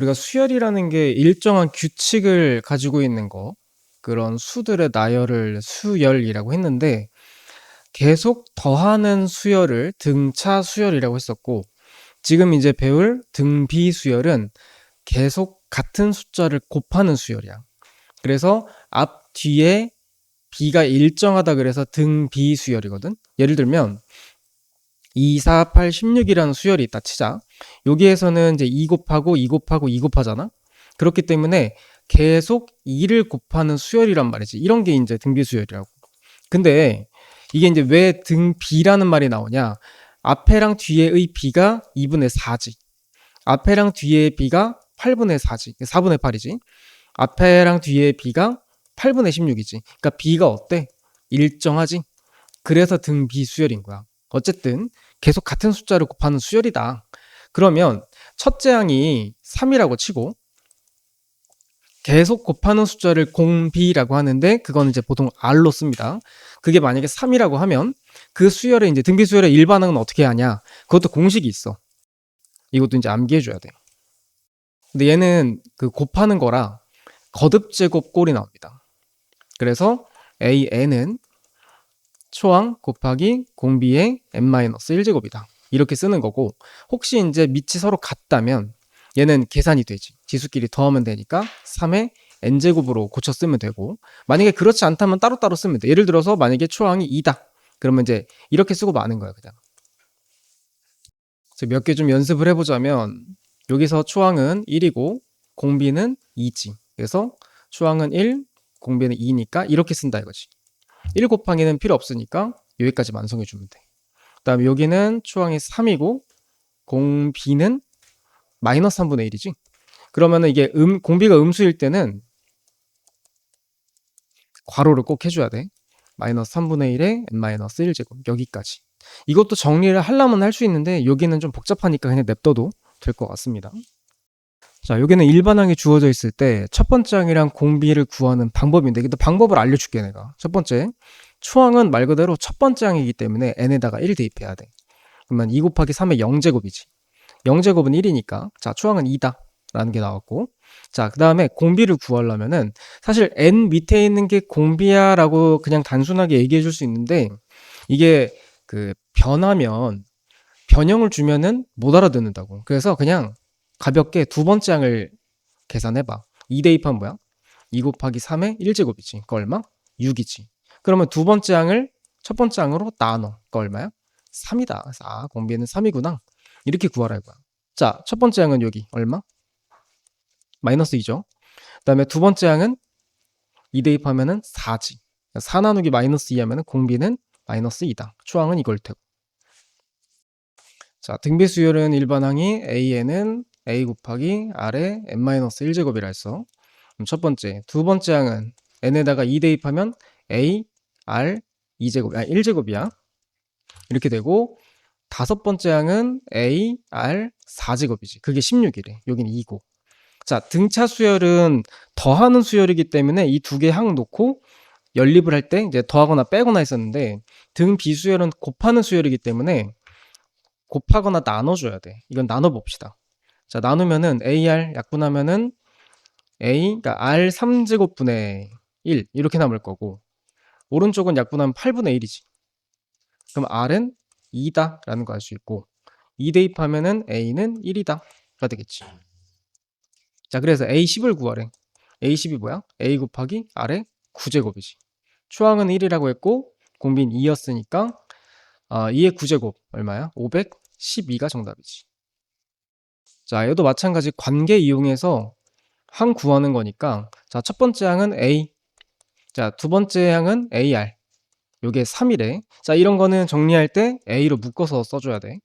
우리가 수열이라는 게 일정한 규칙을 가지고 있는 거, 그런 수들의 나열을 수열이라고 했는데, 계속 더하는 수열을 등차 수열이라고 했었고, 지금 이제 배울 등비수열은 계속 같은 숫자를 곱하는 수열이야. 그래서 앞, 뒤에 비가 일정하다 그래서 등비수열이거든. 예를 들면 2, 4, 8, 16이라는 수열이 있다 치자. 여기에서는 이제 2 곱하고 2 곱하고 2 곱하잖아. 그렇기 때문에 계속 2를 곱하는 수열이란 말이지. 이런 게 이제 등비수열이라고. 근데 이게 이제 왜 등비라는 말이 나오냐? 앞에랑 뒤에의 비가 2분의 4지. 앞에랑 뒤에의 비가 8분의 4지. 4분의 8이지. 앞에랑 뒤에의 비가 8분의 16이지. 그러니까 비가 어때? 일정하지. 그래서 등비수열인 거야. 어쨌든 계속 같은 숫자를 곱하는 수열이다. 그러면 첫째 항이 3이라고 치고 계속 곱하는 숫자를 공비라고 하는데 그건 이제 보통 R로 씁니다. 그게 만약에 3이라고 하면 그 수열의 이제 등비수열의 일반항은 어떻게 하냐? 그것도 공식이 있어. 이것도 이제 암기해줘야 돼. 근데 얘는 그 곱하는 거라 거듭제곱 꼴이 나옵니다. 그래서 AN은 초항 곱하기 공비의 n-1제곱이다. 이렇게 쓰는 거고, 혹시 이제 밑이 서로 같다면 얘는 계산이 되지. 지수끼리 더하면 되니까 3의 n제곱으로 고쳐 쓰면 되고, 만약에 그렇지 않다면 따로따로 쓰면 돼. 예를 들어서 만약에 초항이 2다. 그러면 이제 이렇게 쓰고 마는 거야, 그냥. 몇 개 좀 연습을 해보자면 여기서 초항은 1이고 공비는 2지. 그래서 초항은 1, 공비는 2니까 이렇게 쓴다 이거지. 1 곱하기는 필요 없으니까 여기까지 완성해 주면 돼. 그 다음에 여기는 초항이 3이고 공비는 마이너스 3분의 1이지. 그러면은 이게 공비가 음수일 때는 괄호를 꼭 해줘야 돼. 마이너스 3분의 1에 n-1제곱 여기까지. 이것도 정리를 하려면 할 수 있는데 여기는 좀 복잡하니까 그냥 냅둬도 될 것 같습니다. 자, 여기는 일반항이 주어져 있을 때 첫 번째 항이랑 공비를 구하는 방법인데, 근데 방법을 알려줄게 내가. 첫 번째, 초항은 말 그대로 첫 번째 항이기 때문에 n에다가 1 대입해야 돼. 그러면 2 곱하기 3의 0제곱이지. 0제곱은 1이니까 자, 초항은 2다 라는 게 나왔고, 자, 그 다음에 공비를 구하려면은 사실 n 밑에 있는 게 공비야 라고 그냥 단순하게 얘기해 줄 수 있는데, 이게 그 변하면 변형을 주면은 못 알아듣는다고. 그래서 그냥 가볍게 두 번째 항을 계산해봐. 2 대입하면 뭐야? 2 곱하기 3의 1제곱이지. 그거 얼마? 6이지. 그러면 두 번째 항을 첫 번째 항으로 나눠. 그거 얼마야? 3이다. 그래서 아, 공비는 3이구나. 이렇게 구하라 이거야. 자, 첫 번째 항은 여기 얼마? 마이너스 2죠. 그 다음에 두 번째 항은 2 대입하면은 4지. 4 나누기 마이너스 2 하면은 공비는 마이너스 2다. 초항은 이걸 테고. 자, 등비수열은 일반항이 AN은 A 곱하기 R의 n-1제곱이라 했어. 그럼 첫 번째, 두 번째 항은 n에다가 2 대입하면 A, R 2제곱, 1제곱이야. 이렇게 되고, 다섯 번째 항은 A, R 4제곱이지. 그게 16이래. 여기는 2고. 자, 등차 수열은 더하는 수열이기 때문에 이 두 개 항 놓고 연립을 할 때 이제 더하거나 빼거나 했었는데, 등 비수열은 곱하는 수열이기 때문에 곱하거나 나눠줘야 돼. 이건 나눠봅시다. 자, 나누면은 AR 약분하면은 A, 그러니까 R 3제곱분의 1 이렇게 남을 거고, 오른쪽은 약분하면 8분의 1이지. 그럼 R은 2다 라는 거 알 수 있고, 2 대입하면은 A는 1이다 가 되겠지. 자, 그래서 A10을 구하래. A10이 뭐야? A 곱하기 R의 9제곱이지. 초항은 1이라고 했고 공비는 2였으니까 2의 9제곱 얼마야? 512가 정답이지. 자, 얘도 마찬가지 관계 이용해서 항 구하는 거니까, 자, 첫 번째 항은 A, 자, 두 번째 항은 AR, 요게 3이래. 자, 이런 거는 정리할 때 A로 묶어서 써줘야 돼.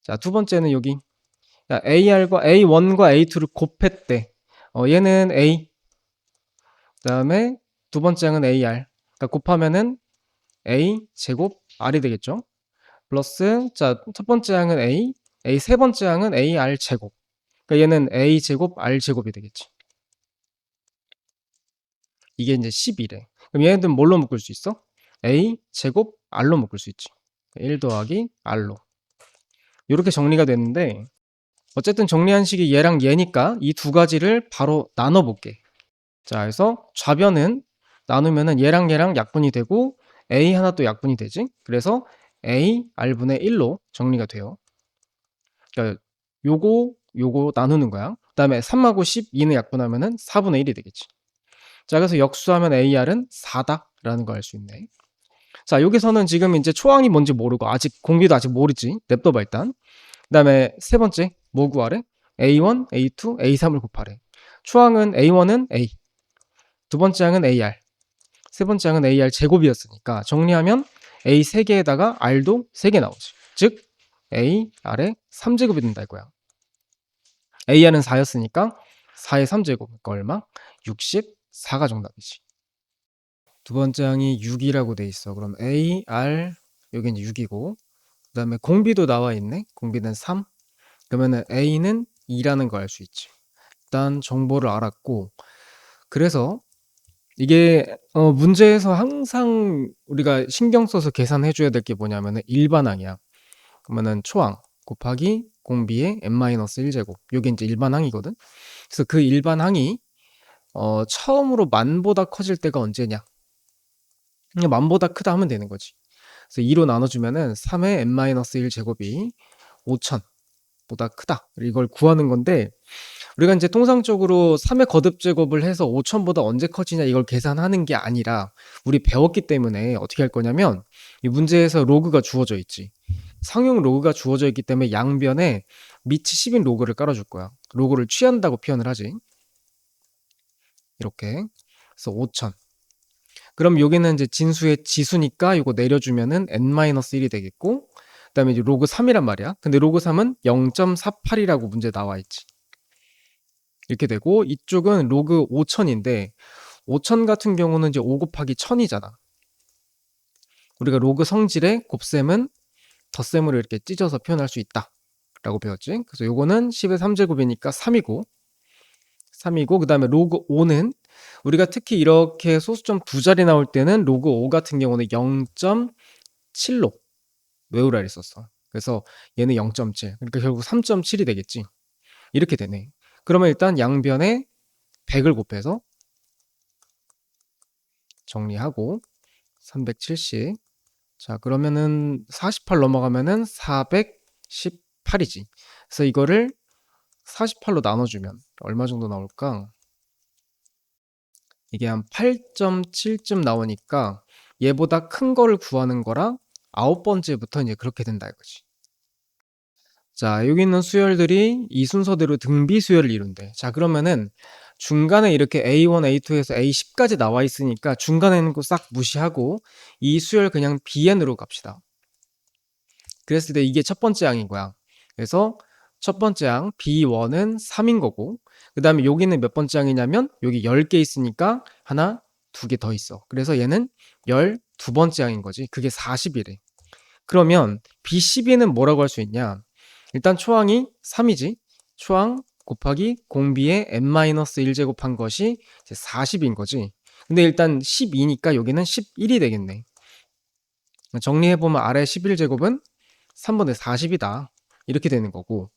자, 두 번째는 여기 AR과 A1과 A2를 곱했대. 얘는 A, 그 다음에 두 번째 항은 AR, 그러니까 곱하면은 A 제곱 R이 되겠죠. 플러스, 자, 첫 번째 항은 A 세 번째 항은 AR 제곱. 그러니까 얘는 A 제곱 R 제곱이 되겠지. 이게 이제 10이래. 그럼 얘네들은 뭘로 묶을 수 있어? A 제곱 R로 묶을 수 있지. 1 더하기 R로. 이렇게 정리가 됐는데, 어쨌든 정리한 식이 얘랑 얘니까 이 두 가지를 바로 나눠볼게. 자, 그래서 좌변은 나누면은 얘랑 얘랑 약분이 되고 a 하나 또 약분이 되지. 그래서 a r분의 1로 정리가 돼요. 그러니까 요거 나누는 거야. 그 다음에 3하고 12는 약분하면은 4분의 1이 되겠지. 자, 그래서 역수하면 ar은 4다 라는 거 알 수 있네. 자, 여기서는 지금 이제 초항이 뭔지 모르고 아직 공비도 아직 모르지. 냅둬봐 일단. 그 다음에 세 번째 뭐 구하래? A1, A2, A3을 곱하래. 초항은 A1은 A, 두 번째 항은 AR, 세 번째 항은 AR 제곱이었으니까 정리하면 A 3개에다가 R도 3개 나오지. 즉 A, R에 3제곱이 된다 이거야. AR은 4였으니까 4의 3제곱, 그러니까 얼마? 64가 정답이지. 두 번째 항이 6이라고 돼 있어. 그럼 A, R, 여기 이제 6이고, 그 다음에 공비도 나와 있네. 공비는 3. 그러면은 A는 2라는 거 알 수 있지. 일단 정보를 알았고, 그래서 이게 문제에서 항상 우리가 신경 써서 계산해 줘야 될 게 뭐냐면은 일반항이야. 그러면은 초항 곱하기 공비의 n-1제곱. 요게 이제 일반항이거든. 그래서 그 일반항이 처음으로 만보다 커질 때가 언제냐? 그냥 만보다 크다 하면 되는 거지. 그래서 2로 나눠주면은 3의 n-1제곱이 5000보다 크다. 이걸 구하는 건데, 우리가 이제 통상적으로 3의 거듭제곱을 해서 5000보다 언제 커지냐 이걸 계산하는 게 아니라 우리 배웠기 때문에 어떻게 할 거냐면 이 문제에서 로그가 주어져 있지. 상용 로그가 주어져 있기 때문에 양변에 밑이 10인 로그를 깔아줄 거야. 로그를 취한다고 표현을 하지. 이렇게. 그래서 5000. 그럼 여기는 이제 진수의 지수니까 이거 내려주면은 n-1이 되겠고, 그 다음에 이제 로그 3이란 말이야. 근데 로그 3은 0.48이라고 문제 나와 있지. 이렇게 되고 이쪽은 로그 5000인데 5000 같은 경우는 이제 5 곱하기 1000이잖아. 우리가 로그 성질의 곱셈은 덧셈으로 이렇게 찢어서 표현할 수 있다 라고 배웠지. 그래서 요거는 10의 3제곱이니까 3이고 그 다음에 로그 5는 우리가 특히 이렇게 소수점 두 자리 나올 때는 로그 5 같은 경우는 0.7로 외우라 했었어. 그래서 얘는 0.7, 그러니까 결국 3.7이 되겠지. 이렇게 되네. 그러면 일단 양변에 100을 곱해서 정리하고 370. 자, 그러면은 48 넘어가면은 418이지. 그래서 이거를 48로 나눠주면 얼마 정도 나올까? 이게 한 8.7쯤 나오니까 얘보다 큰 거를 구하는 거랑 9번째부터 이제 그렇게 된다 이거지. 자, 여기 있는 수열들이 이 순서대로 등비 수열을 이룬대. 자, 그러면은 중간에 이렇게 A1, A2에서 A10까지 나와 있으니까 중간에 있는 거 싹 무시하고 이 수열 그냥 BN으로 갑시다. 그랬을 때 이게 첫 번째 항인 거야. 그래서 첫 번째 항 B1은 3인 거고, 그 다음에 여기는 몇 번째 항이냐면 여기 10개 있으니까 하나, 두 개 더 있어. 그래서 얘는 12번째 항인 거지. 그게 40이래. 그러면 B12는 뭐라고 할 수 있냐? 일단 초항이 3이지. 초항 곱하기 공비의 n-1제곱한 것이 이제 40인 거지. 근데 일단 12니까 여기는 11이 되겠네. 정리해보면 아래 11제곱은 3분의 40이다. 이렇게 되는 거고.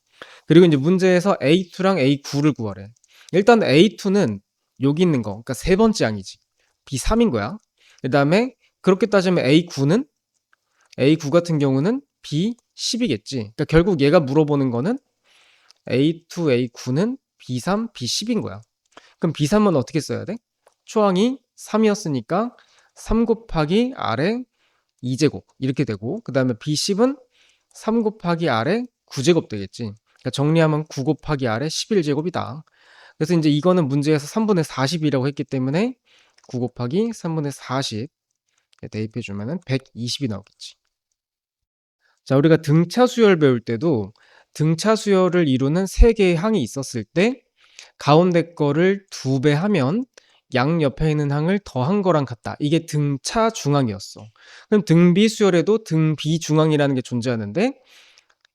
그리고 이제 문제에서 A2랑 A9를 구하래. 일단 A2는 여기 있는 거, 그러니까 세 번째 항이지. B3인 거야. 그 다음에 그렇게 따지면 A9 같은 경우는 B10이겠지. 그러니까 결국 얘가 물어보는 거는 A2, A9는 B3, B10인 거야. 그럼 B3은 어떻게 써야 돼? 초항이 3이었으니까 3 곱하기 아래 2제곱 이렇게 되고, 그 다음에 B10은 3 곱하기 아래 9제곱 되겠지. 그러니까 정리하면 9 곱하기 아래 11제곱이다. 그래서 이제 이거는 문제에서 3분의 40이라고 했기 때문에 9 곱하기 3분의 40 대입해 주면은 120이 나오겠지. 자, 우리가 등차 수열 배울 때도 등차 수열을 이루는 세 개의 항이 있었을 때 가운데 거를 2배 하면 양 옆에 있는 항을 더한 거랑 같다. 이게 등차 중항이었어. 그럼 등비수열에도 등비중항이라는 게 존재하는데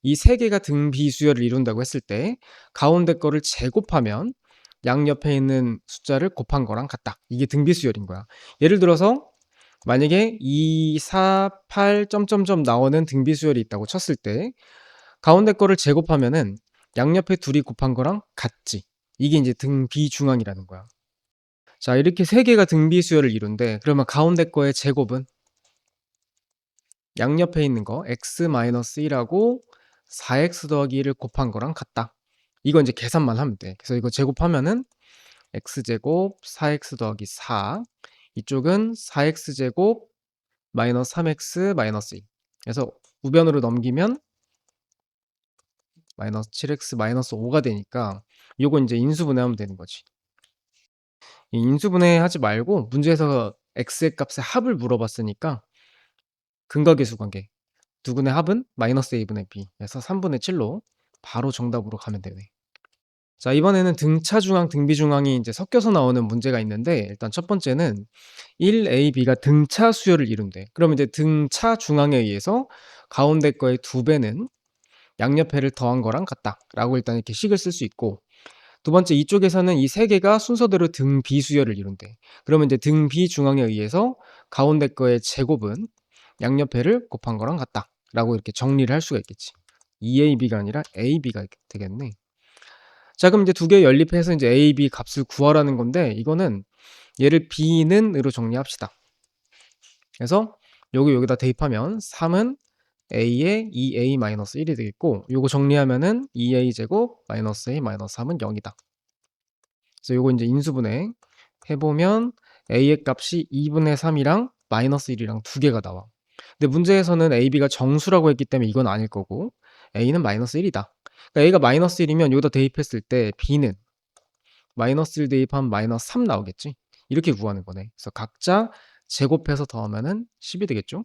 이 세 개가 등비수열을 이룬다고 했을 때 가운데 거를 제곱하면 양 옆에 있는 숫자를 곱한 거랑 같다. 이게 등비수열인 거야. 예를 들어서 만약에 2, 4, 8 점점점 나오는 등비수열이 있다고 쳤을 때 가운데 거를 제곱하면은 양옆에 둘이 곱한 거랑 같지. 이게 이제 등비중앙이라는 거야. 자, 이렇게 세 개가 등비수열을 이룬대. 그러면 가운데 거의 제곱은 양옆에 있는 거 x-1하고 4x 더하기 1을 곱한 거랑 같다. 이거 이제 계산만 하면 돼. 그래서 이거 제곱하면은 x제곱 4x 더하기 4, 이쪽은 4x제곱 마이너스 3x 마이너스 2. 그래서 우변으로 넘기면 마이너스 7x 마이너스 5가 되니까 요거 이제 인수분해하면 되는 거지. 이 인수분해하지 말고 문제에서 x의 값의 합을 물어봤으니까 근각계수 관계. 두근의 합은 마이너스 a분의 b. 그래서 3분의 7로 바로 정답으로 가면 되네. 자, 이번에는 등차중앙, 등비중앙이 이제 섞여서 나오는 문제가 있는데, 일단 첫 번째는 1a, b가 등차 수열을 이룬대. 그럼 이제 등차 중앙에 의해서 가운데 거의 2배는 양옆에를 더한 거랑 같다 라고 일단 이렇게 식을 쓸 수 있고, 두 번째 이쪽에서는 이 세 개가 순서대로 등비수열을 이룬대. 그러면 이제 등비중앙에 의해서 가운데 거의 제곱은 양옆에를 곱한 거랑 같다 라고 이렇게 정리를 할 수가 있겠지. 2ab가 아니라 ab가 되겠네. 자, 그럼 이제 두 개 연립해서 이제 a, b 값을 구하라는 건데, 이거는 얘를 b는으로 정리합시다. 그래서 여기다 대입하면 3은 a에 2a-1이 되겠고, 요거 정리하면은 2a 제곱 마이너스 a 마이너스 3은 0이다. 그래서 요거 이제 인수분해 해보면 a의 값이 2분의 3이랑 마이너스 1이랑 두 개가 나와. 근데 문제에서는 ab가 정수라고 했기 때문에 이건 아닐 거고, a는 마이너스 1이다. 그러니까 a가 마이너스 1이면 여기다 대입했을 때 b는 마이너스 1 대입하면 마이너스 3 나오겠지. 이렇게 구하는 거네. 그래서 각자 제곱해서 더하면은 10이 되겠죠.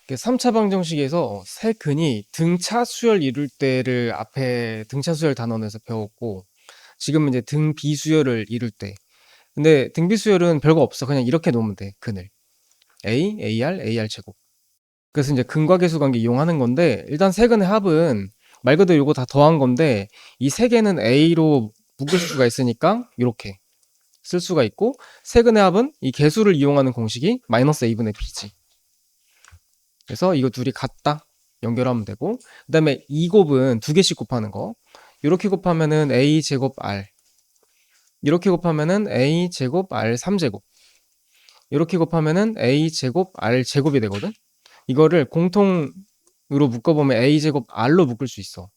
3차 방정식에서 세 근이 등차 수열 이룰 때를 앞에 등차 수열 단원에서 배웠고, 지금은 이제 등비수열을 이룰 때. 근데 등비수열은 별거 없어. 그냥 이렇게 놓으면 돼. 근을 a, ar, ar 제곱. 그래서 이제 근과계수 관계 이용하는 건데, 일단 세 근의 합은 말 그대로 이거 다 더한 건데, 이 세 개는 a로 묶을 수가 있으니까 이렇게 쓸 수가 있고, 세 근의 합은 이 계수를 이용하는 공식이 마이너스 a분의 b지. 그래서 이거 둘이 같다 연결하면 되고, 그 다음에 이 곱은 두 개씩 곱하는 거. 이렇게 곱하면은 a 제곱 r, 이렇게 곱하면은 a 제곱 r 3제곱, 이렇게 곱하면은 a 제곱 r 제곱이 되거든. 이거를 공통으로 묶어보면 a 제곱 r로 묶을 수 있어.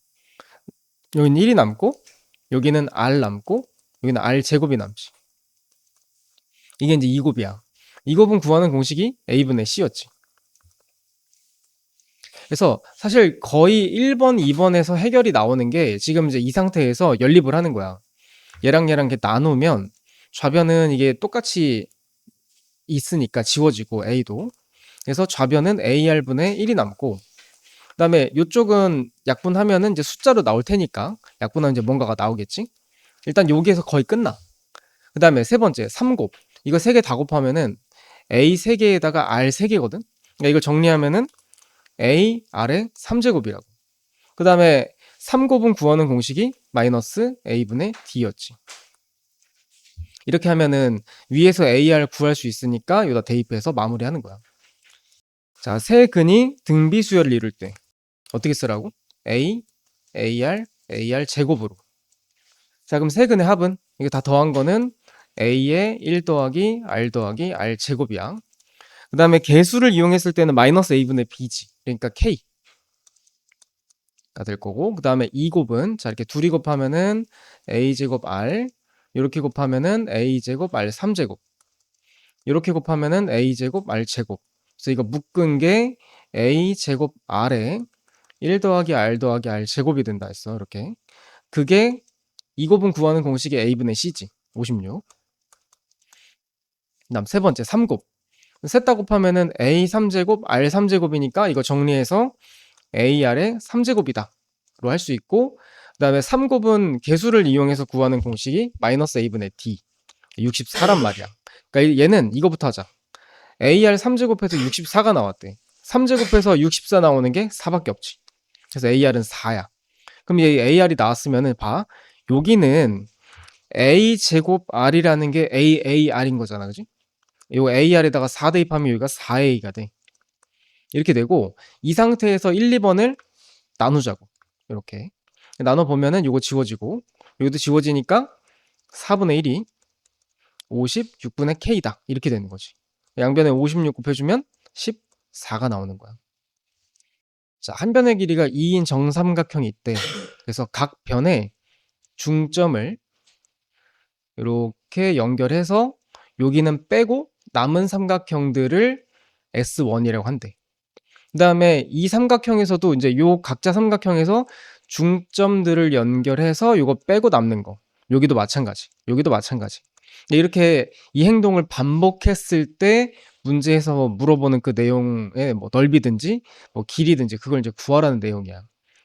여기는 1이 남고, 여기는 r 남고, 여기는 r 제곱이 남지. 이게 이제 2곱이야. 2곱은 구하는 공식이 a분의 c였지. 그래서 사실 거의 1번, 2번에서 해결이 나오는 게 지금 이제 이 상태에서 연립을 하는 거야. 얘랑 얘랑 이렇게 나누면 좌변은 이게 똑같이 있으니까 지워지고 a도. 그래서 좌변은 ar분의 1이 남고, 그다음에 이쪽은 약분하면은 이제 숫자로 나올 테니까 약분하면 이제 뭔가가 나오겠지. 일단 여기에서 거의 끝나. 그다음에 세 번째 3곱. 이거 세 개 다 곱하면은 a 3개에다가 r 3개거든. 그러니까 이걸 정리하면은 a r의 3제곱이라고. 그 다음에 3곱은 구하는 공식이 마이너스 a분의 d였지. 이렇게 하면은 위에서 ar 구할 수 있으니까 여기다 대입해서 마무리하는 거야. 자, 세 근이 등비수열을 이룰 때 어떻게 쓰라고? a, ar 제곱으로. 자, 그럼 세 근의 합은 이거 다 더한 거는 a의 1 더하기 r 제곱이야. 그 다음에 개수를 이용했을 때는 마이너스 a분의 b지. 그러니까 k 가 될 거고, 그 다음에 2곱은 자 이렇게 둘이 곱하면은 a제곱 r, 이렇게 곱하면은 a제곱 r 3제곱, 이렇게 곱하면은 a제곱 r 제곱. 그래서 이거 묶은 게 a제곱 r에 1 더하기 r 제곱이 된다 했어. 이렇게 그게 2곱은 구하는 공식이 a분의 c지. 56. 그 다음 세 번째 3곱. 셋 다 곱하면은 a 3제곱 r 3제곱이니까 이거 정리해서 ar의 3제곱이다 로 할 수 있고, 그 다음에 3곱은 개수를 이용해서 구하는 공식이 마이너스 a분의 d 64란 말이야. 그러니까 얘는 이거부터 하자. ar 3제곱해서 64가 나왔대. 3제곱해서 64 나오는 게 4밖에 없지. 그래서 ar은 4야. 그럼 얘 ar이 나왔으면은 봐. 여기는 a 제곱 r이라는 게 ar인 거잖아. 그지? 요 ar에다가 4 대입하면 여기가 4a가 돼. 이렇게 되고, 이 상태에서 1, 2번을 나누자고. 이렇게. 나눠보면은 요거 지워지고 요것도 지워지니까 4분의 1이 56분의 K다. 이렇게 되는 거지. 양변에 56 곱해주면 14가 나오는 거야. 자, 한 변의 길이가 2인 정삼각형이 있대. 그래서 각 변에 중점을 이렇게 연결해서 여기는 빼고 남은 삼각형들을 S1이라고 한대. 그 다음에 이 삼각형에서도 이제 요 각자 삼각형에서 중점들을 연결해서 요거 빼고 남는 거. 여기도 마찬가지. 여기도 마찬가지. 이렇게 이 행동을 반복했을 때 문제에서 물어보는 그 내용의 뭐 넓이든지 뭐 길이든지 그걸 이제 구하라는 내용이야.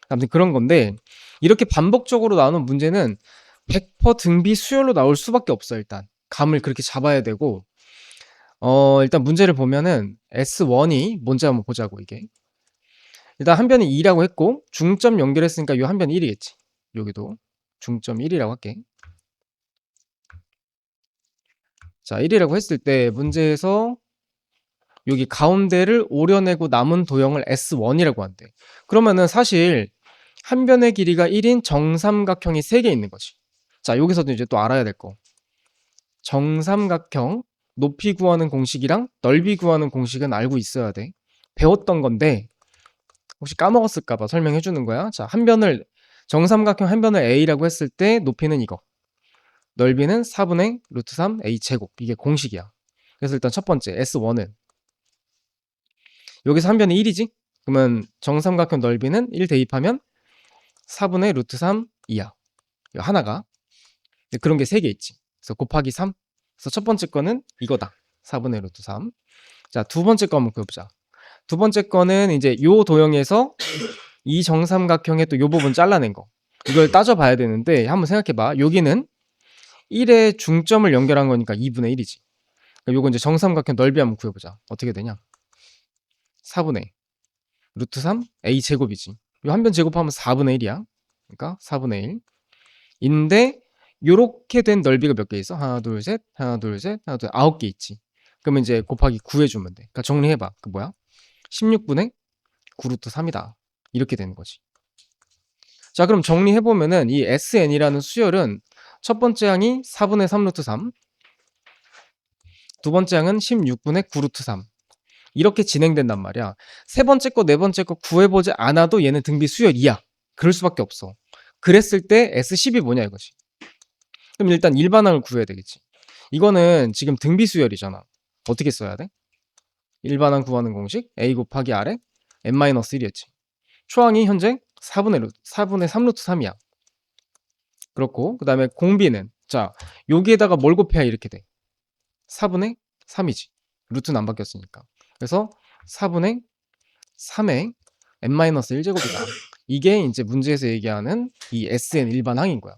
아무튼 그런 건데 이렇게 반복적으로 나오는 문제는 100% 등비 수열로 나올 수밖에 없어. 일단 감을 그렇게 잡아야 되고 일단 문제를 보면은 S1이 뭔지 한번 보자고. 이게 일단 한 변이 2라고 했고 중점 연결했으니까 요 한 변이 1이겠지. 여기도 중점 1이라고 할게. 자, 1이라고 했을 때 문제에서 여기 가운데를 오려내고 남은 도형을 S1이라고 한대. 그러면은 사실 한 변의 길이가 1인 정삼각형이 3개 있는 거지. 자, 여기서도 이제 또 알아야 될 거. 정삼각형 높이 구하는 공식이랑 넓이 구하는 공식은 알고 있어야 돼. 배웠던 건데 혹시 까먹었을까봐 설명해 주는 거야. 자, 한 변을 정삼각형 한 변을 A라고 했을 때 높이는 이거. 넓이는 4분의 루트 3 A 제곱. 이게 공식이야. 그래서 일단 첫 번째 S1은 여기서 한 변이 1이지? 그러면 정삼각형 넓이는 1 대입하면 4분의 루트 3 2야. 이거 하나가. 그런 게 3개 있지. 그래서 곱하기 3. 그래서 첫 번째 거는 이거다. 4분의 루트 3. 자, 두 번째 거 한번 그려보자. 두 번째 거는 이제 요 도형에서 이 정삼각형의 또 요 부분 잘라낸 거. 이걸 따져봐야 되는데 한번 생각해봐. 여기는 1에 중점을 연결한 거니까 2분의 1이지. 요거 이제 정삼각형 넓이 한번 구해보자. 어떻게 되냐? 4분의 루트 3 A 제곱이지. 요 한 변 제곱하면 4분의 1이야. 그러니까 4분의 1. 인데 요렇게 된 넓이가 몇 개 있어? 하나, 둘, 셋, 하나, 둘, 셋, 하나, 둘, 9개 있지. 그러면 이제 곱하기 9 해주면 돼. 그러니까 정리해봐. 그 뭐야? 16분의 9 루트 3이다. 이렇게 되는 거지. 자, 그럼 정리해보면은 이 SN이라는 수열은 첫 번째 항이 4분의 3 루트 3, 두 번째 항은 16분의 9 루트 3. 이렇게 진행된단 말이야. 세 번째 거, 네 번째 거 구해보지 않아도 얘는 등비 수열 2야. 그럴 수밖에 없어. 그랬을 때 S10이 뭐냐 이거지. 그럼 일단 일반항을 구해야 되겠지. 이거는 지금 등비 수열이잖아. 어떻게 써야 돼? 일반항 구하는 공식 A 곱하기 R에 n-1이었지. 초항이 현재 4분의 3 루트 3이야. 그렇고 그 다음에 공비는 자 여기에다가 뭘 곱해야 이렇게 돼? 4분의 3이지. 루트는 안 바뀌었으니까. 그래서 4분의 3의 n-1제곱이다. 이게 이제 문제에서 얘기하는 이 SN 일반항인 거야.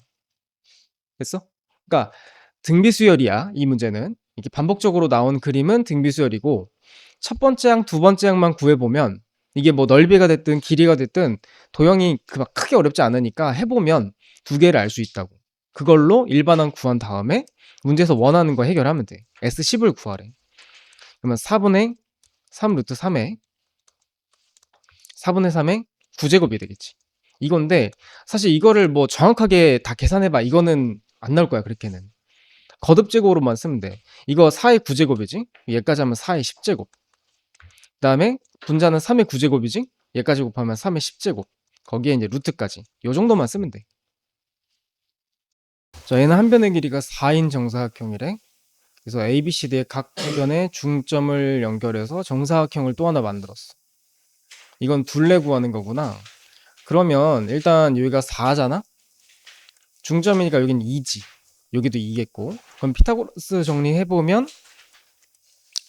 됐어? 그러니까 등비수열이야. 이 문제는. 이렇게 반복적으로 나온 그림은 등비수열이고 첫 번째 항, 두 번째 항만 구해보면 이게 뭐 넓이가 됐든 길이가 됐든 도형이 막 크게 어렵지 않으니까 해보면 두 개를 알 수 있다고. 그걸로 일반항 구한 다음에 문제에서 원하는 거 해결하면 돼. S10을 구하래. 그러면 4분의 3 루트 3에 4분의 3의 9제곱이 되겠지. 이건데 사실 이거를 뭐 정확하게 다 계산해봐. 이거는 안 나올 거야. 그렇게는. 거듭제곱으로만 쓰면 돼. 이거 4의 9제곱이지? 얘까지 하면 4의 10제곱. 그 다음에 분자는 3의 9제곱이지? 얘까지 곱하면 3의 10제곱. 거기에 이제 루트까지. 요 정도만 쓰면 돼. 자, 얘는 한 변의 길이가 4인 정사각형이래. 그래서 ABCD의 각 변의 중점을 연결해서 정사각형을 또 하나 만들었어. 이건 둘레 구하는 거구나. 그러면 일단 여기가 4잖아? 중점이니까 여긴 2지. 여기도 2겠고. 그럼 피타고라스 정리해보면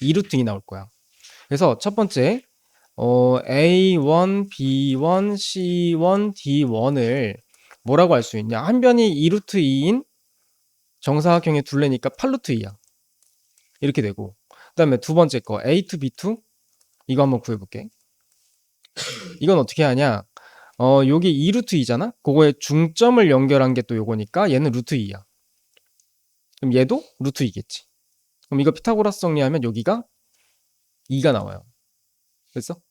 2루트 2 나올 거야. 그래서 첫 번째 A1, B1, C1, D1을 뭐라고 할 수 있냐? 한 변이 2루트 2인 정사각형의 둘레니까 8루트 2야. 이렇게 되고 그 다음에 두 번째 거 A2, B2 이거 한번 구해볼게. 이건 어떻게 하냐? 여기 2루트 2잖아? 그거에 중점을 연결한 게 또 요거니까 얘는 루트 2야. 그럼 얘도 루트 2겠지. 그럼 이거 피타고라스 정리하면 여기가 2가 나와요. 됐어?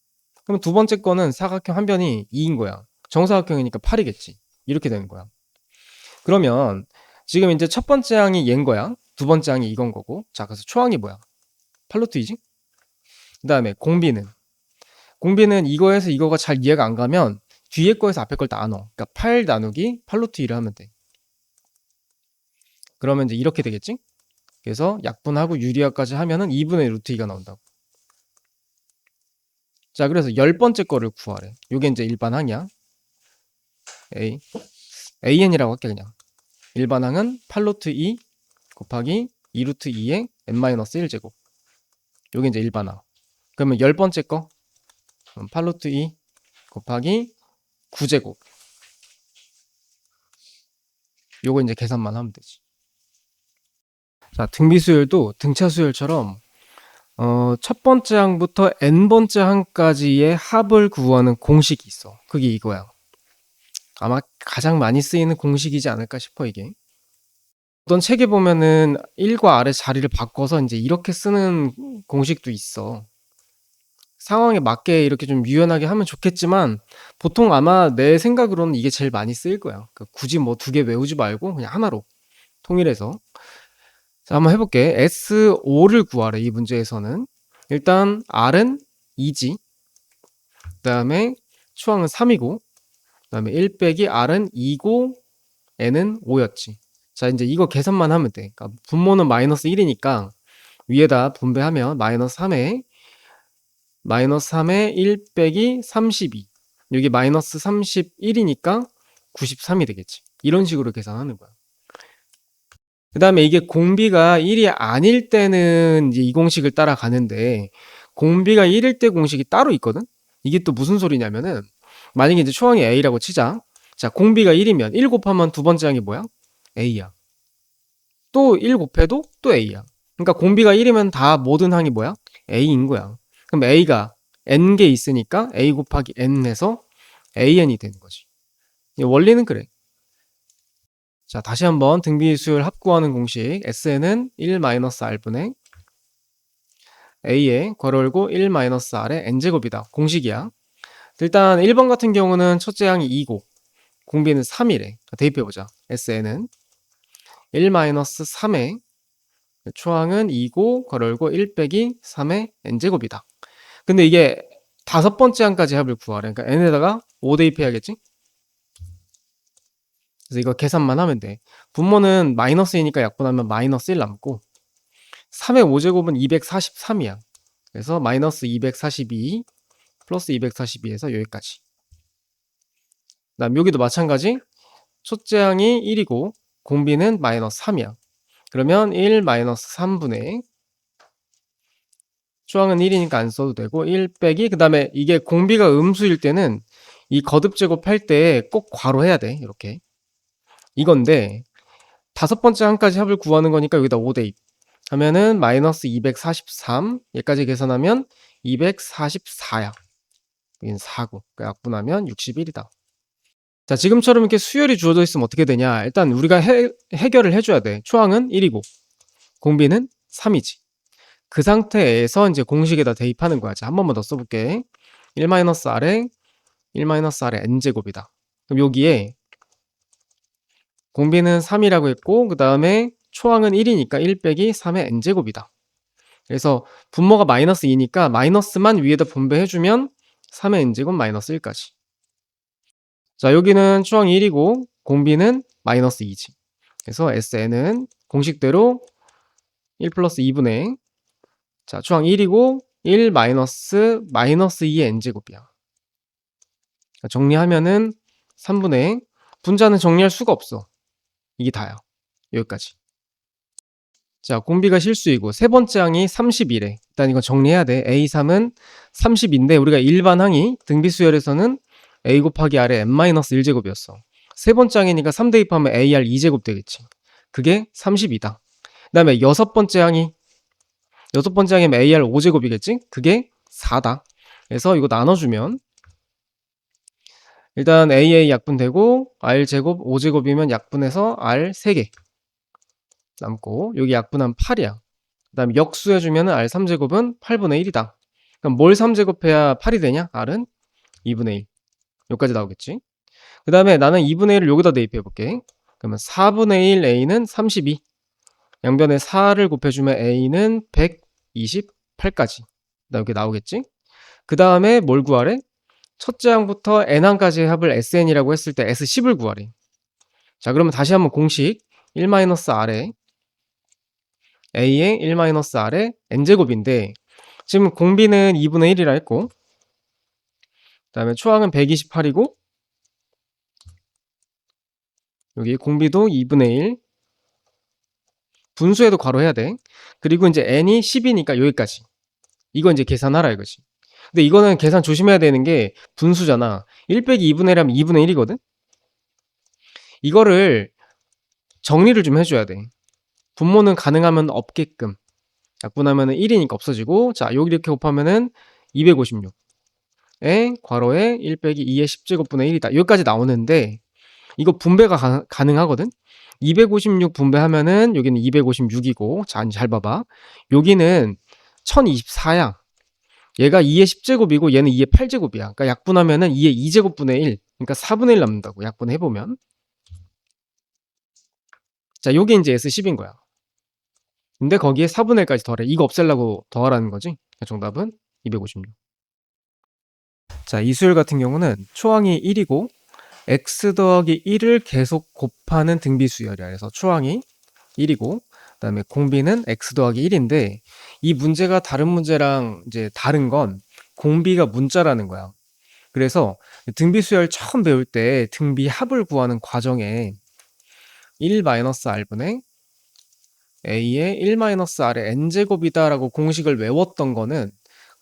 그럼 두 번째 거는 사각형 한 변이 2인 거야. 정사각형이니까 8이겠지. 이렇게 되는 거야. 그러면 지금 이제 첫 번째 항이 얘인 거야. 두 번째 항이 이건 거고. 자, 그래서 초항이 뭐야? 팔로트이지? 그 다음에 공비는 이거에서 이거가 잘 이해가 안 가면 뒤에 거에서 앞에 걸 다 나눠. 그러니까 8 나누기 팔로트 2를 하면 돼. 그러면 이제 이렇게 되겠지? 그래서 약분하고 유리화까지 하면은 2분의 루트 2가 나온다고. 자, 그래서 열 번째 거를 구하래. 요게 이제 일반항이야. AN이라고 할게 그냥. 일반항은 팔로트 2 곱하기 2루트 2의 n-1제곱. 요게 이제 일반항. 그러면 열 번째 거 팔로트 2 곱하기 9제곱. 요거 이제 계산만 하면 되지. 자, 등비수열도 등차수열처럼 첫 번째 항부터 n번째 항까지의 합을 구하는 공식이 있어. 그게 이거야. 아마 가장 많이 쓰이는 공식이지 않을까 싶어, 이게. 어떤 책에 보면은 1과 R의 자리를 바꿔서 이제 이렇게 쓰는 공식도 있어. 상황에 맞게 이렇게 좀 유연하게 하면 좋겠지만 보통 아마 내 생각으로는 이게 제일 많이 쓰일 거야. 그러니까 굳이 뭐 두 개 외우지 말고 그냥 하나로 통일해서. 자, 한번 해볼게. S5를 구하래, 이 문제에서는. 일단 R은 2지. 그 다음에 추항은 3이고, 그 다음에 1 빼기 R은 2고, N은 5였지. 자, 이제 이거 계산만 하면 돼. 그러니까 분모는 마이너스 1이니까 위에다 분배하면 마이너스 3에 1 빼기 32. 여기 마이너스 31이니까 93이 되겠지. 이런 식으로 계산하는 거야. 그 다음에 이게 공비가 1이 아닐 때는 이제 이 공식을 따라가는데, 공비가 1일 때 공식이 따로 있거든? 이게 또 무슨 소리냐면은, 만약에 이제 초항이 A라고 치자. 자, 공비가 1이면 1 곱하면 두 번째 항이 뭐야? A야. 또 1 곱해도 또 A야. 그러니까 공비가 1이면 다 모든 항이 뭐야? A인 거야. 그럼 A가 N개 있으니까 A 곱하기 N 해서 AN이 되는 거지. 원리는 그래. 자, 다시 한번 등비수열 합구하는 공식. SN은 1-R분의 A의 괄호 열고 1-R의 N제곱이다. 공식이야. 일단 1번 같은 경우는 첫째 항이 2고 공비는 3이래. 대입해보자. SN은 1-3의 초항은 2고 괄호 열고 1 빼기 3의 N제곱이다. 근데 이게 다섯 번째 항까지 합을 구하래. 그러니까 N에다가 5 대입해야겠지? 그래서 이거 계산만 하면 돼. 분모는 마이너스이니까 약분하면 마이너스 1 남고 3의 5제곱은 243이야. 그래서 마이너스 242 플러스 242에서 여기까지. 그 다음 여기도 마찬가지. 첫째 항이 1이고 공비는 마이너스 3이야. 그러면 1 마이너스 3분의 초항은 1이니까 안 써도 되고 1 빼기 그 다음에 이게 공비가 음수일 때는 이 거듭 제곱할 때 꼭 괄호해야 돼. 이렇게. 이건데 다섯 번째 항까지 합을 구하는 거니까 여기다 5 대입 하면은 마이너스 243 얘까지 계산하면 244야. 여긴 4고 약분하면 61이다. 자, 지금처럼 이렇게 수열이 주어져 있으면 어떻게 되냐. 일단 우리가 해결을 해줘야 돼. 초항은 1이고 공비는 3이지. 그 상태에서 이제 공식에다 대입하는 거야. 자, 한 번만 더 써볼게. 1-R에 1-R의 N제곱이다. 그럼 여기에 공비는 3이라고 했고 그 다음에 초항은 1이니까 1 빼기 3의 N제곱이다. 그래서 분모가 마이너스 2니까 마이너스만 위에다 분배해주면 3의 N제곱 마이너스 1까지. 자, 여기는 초항이 1이고 공비는 마이너스 2지. 그래서 SN은 공식대로 1 플러스 2분의 자, 초항 1이고 1 마이너스 2의 N제곱이야. 정리하면은 3분의 분자는 정리할 수가 없어. 이게 다야. 여기까지. 자, 공비가 실수이고 세 번째 항이 30이래. 일단 이거 정리해야 돼. A3은 30인데 우리가 일반 항이 등비수열에서는 A 곱하기 R의 n-1제곱이었어. 세 번째 항이니까 3 대입하면 AR 2제곱 되겠지. 그게 30이다. 그 다음에 여섯 번째 항이면 AR 5제곱이겠지? 그게 4다. 그래서 이거 나눠주면 일단 AA 약분되고 R제곱 5제곱이면 약분해서 R 3개 남고 여기 약분하면 8이야. 그 다음에 역수해주면 R3제곱은 8분의 1이다. 그럼 뭘 3제곱해야 8이 되냐? R은 2분의 1. 여기까지 나오겠지. 그 다음에 나는 2분의 1을 여기다 대입해 볼게. 그러면 4분의 1 a는 32. 양변에 4를 곱해주면 a는 128까지. 나 여기 나오겠지? 그 다음에 뭘 구하래? 첫째 항부터 n항까지의 합을 sn이라고 했을 때 s10을 구하래. 자, 그러면 다시 한번 공식 1-r에 a의 1-r에 n제곱인데 지금 공비는 2분의 1이라 했고 그 다음에 초항은 128이고 여기 공비도 2분의 1 분수에도 괄호해야 돼. 그리고 이제 n이 10이니까 여기까지. 이거 이제 계산하라 이거지. 근데 이거는 계산 조심해야 되는 게 분수잖아. 1 빼기 2분의 1하면 2분의 1이거든? 이거를 정리를 좀 해줘야 돼. 분모는 가능하면 없게끔. 약분하면은 1이니까 없어지고, 자, 여기 이렇게 곱하면은 256에 괄호에 1 빼기 2의 10제곱분의 1이다. 여기까지 나오는데, 이거 분배가 가능하거든? 256 분배하면은 여기는 256이고, 자, 잘 봐봐. 여기는 1024야. 얘가 2의 10제곱이고 얘는 2의 8제곱이야. 그러니까 약분하면은 2의 2제곱분의 1. 그러니까 4분의 1 남는다고 약분해보면. 자, 요게 이제 S10인 거야. 근데 거기에 4분의 1까지 더해. 이거 없애려고 더하라는 거지. 정답은 256. 자, 이 수열 같은 경우는 초항이 1이고 x 더하기 1을 계속 곱하는 등비 수열이야. 그래서 초항이 1이고 그다음에 공비는 x 더하기 1인데 이 문제가 다른 문제랑 이제 다른 건 공비가 문자라는 거야. 그래서 등비 수열 처음 배울 때 등비 합을 구하는 과정에 1-r분의 a의 1-r의 n제곱이다 라고 공식을 외웠던 거는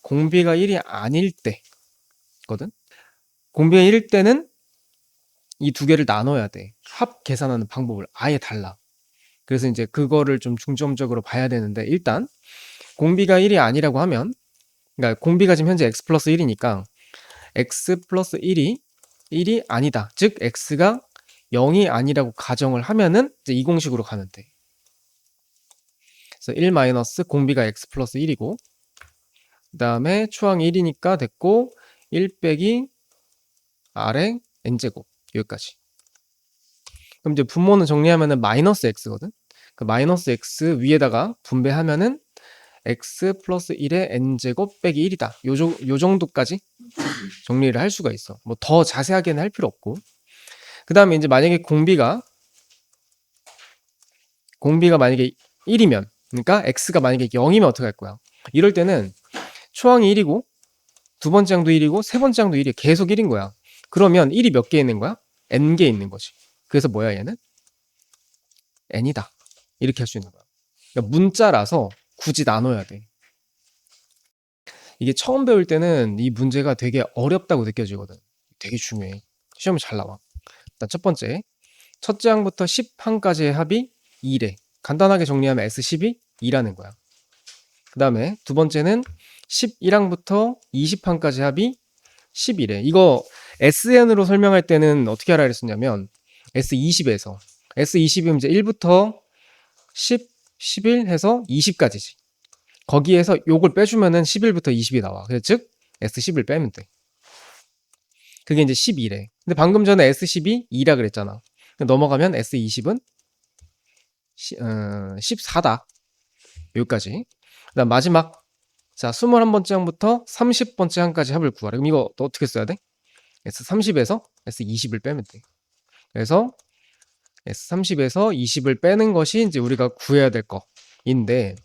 공비가 1이 아닐 때거든. 공비가 1일 때는 이 두 개를 나눠야 돼. 합 계산하는 방법을 아예 달라. 그래서 이제 그거를 좀 중점적으로 봐야 되는데 일단 공비가 1이 아니라고 하면 그러니까 공비가 지금 현재 x 플러스 1이니까 x 플러스 1이 아니다. 즉 x가 0이 아니라고 가정을 하면은 이제 이 공식으로 가면 돼. 그래서 1 마이너스 공비가 x 플러스 1이고 그 다음에 초항이 1이니까 됐고 1 빼기 r의 n제곱 여기까지. 그럼 이제 분모는 정리하면은 마이너스 x거든. 그 마이너스 x 위에다가 분배하면은 x 플러스 1의 n제곱 빼기 1이다. 요 정도까지 정리를 할 수가 있어. 뭐 더 자세하게는 할 필요 없고. 그 다음에 이제 만약에 공비가 만약에 1이면 그러니까 x가 만약에 0이면 어떻게 할 거야? 이럴 때는 초항이 1이고 두 번째 항도 1이고 세 번째 항도 1이 계속 1인 거야. 그러면 1이 몇 개 있는 거야? n개 있는 거지. 그래서 뭐야 얘는? n이다. 이렇게 할 수 있는 거야. 그러니까 문자라서 굳이 나눠야 돼. 이게 처음 배울 때는 이 문제가 되게 어렵다고 느껴지거든. 되게 중요해. 시험이 잘 나와. 일단 첫 번째, 첫째 항부터 10항까지의 합이 2래. 간단하게 정리하면 S10이 2라는 거야. 그 다음에 두 번째는 11항부터 20항까지 합이 11래. 이거 SN으로 설명할 때는 어떻게 하라 그랬었냐면 S20에서 S20이면 이제 1부터 10, 11 해서 20까지지. 거기에서 요걸 빼주면은 11부터 20이 나와. 그래서 즉 S10을 빼면 돼. 그게 이제 12래. 근데 방금 전에 S10이 2라 그랬잖아. 넘어가면 S20은 14다. 여기까지. 그다음 마지막 자 21번째 항부터 30번째 항까지 합을 구하라. 그럼 이거 또 어떻게 써야 돼? S30에서 S20을 빼면 돼. 그래서 S30에서 20을 빼는 것이 이제 우리가 구해야 될 거인데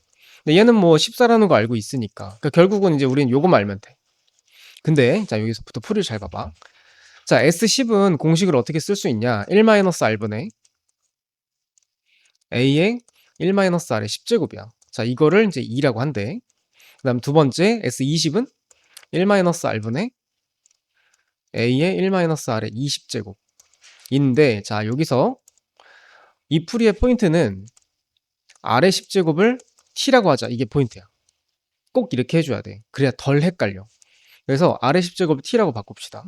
근데 얘는 뭐 14라는 거 알고 있으니까 그러니까 결국은 이제 우리는 요거만 알면 돼. 근데 자 여기서부터 풀이를 잘 봐봐. 자 S10은 공식을 어떻게 쓸 수 있냐? 1-r분의 a의 1-r의 10제곱이야. 자 이거를 이제 2라고 한대. 그 다음 두 번째 S20은 1-r분의 a의 1-r의 20제곱인데 자 여기서 이 풀이의 포인트는 r의 10제곱을 t라고 하자. 이게 포인트야. 꼭 이렇게 해줘야 돼. 그래야 덜 헷갈려. 그래서 r의 10제곱을 t라고 바꿉시다.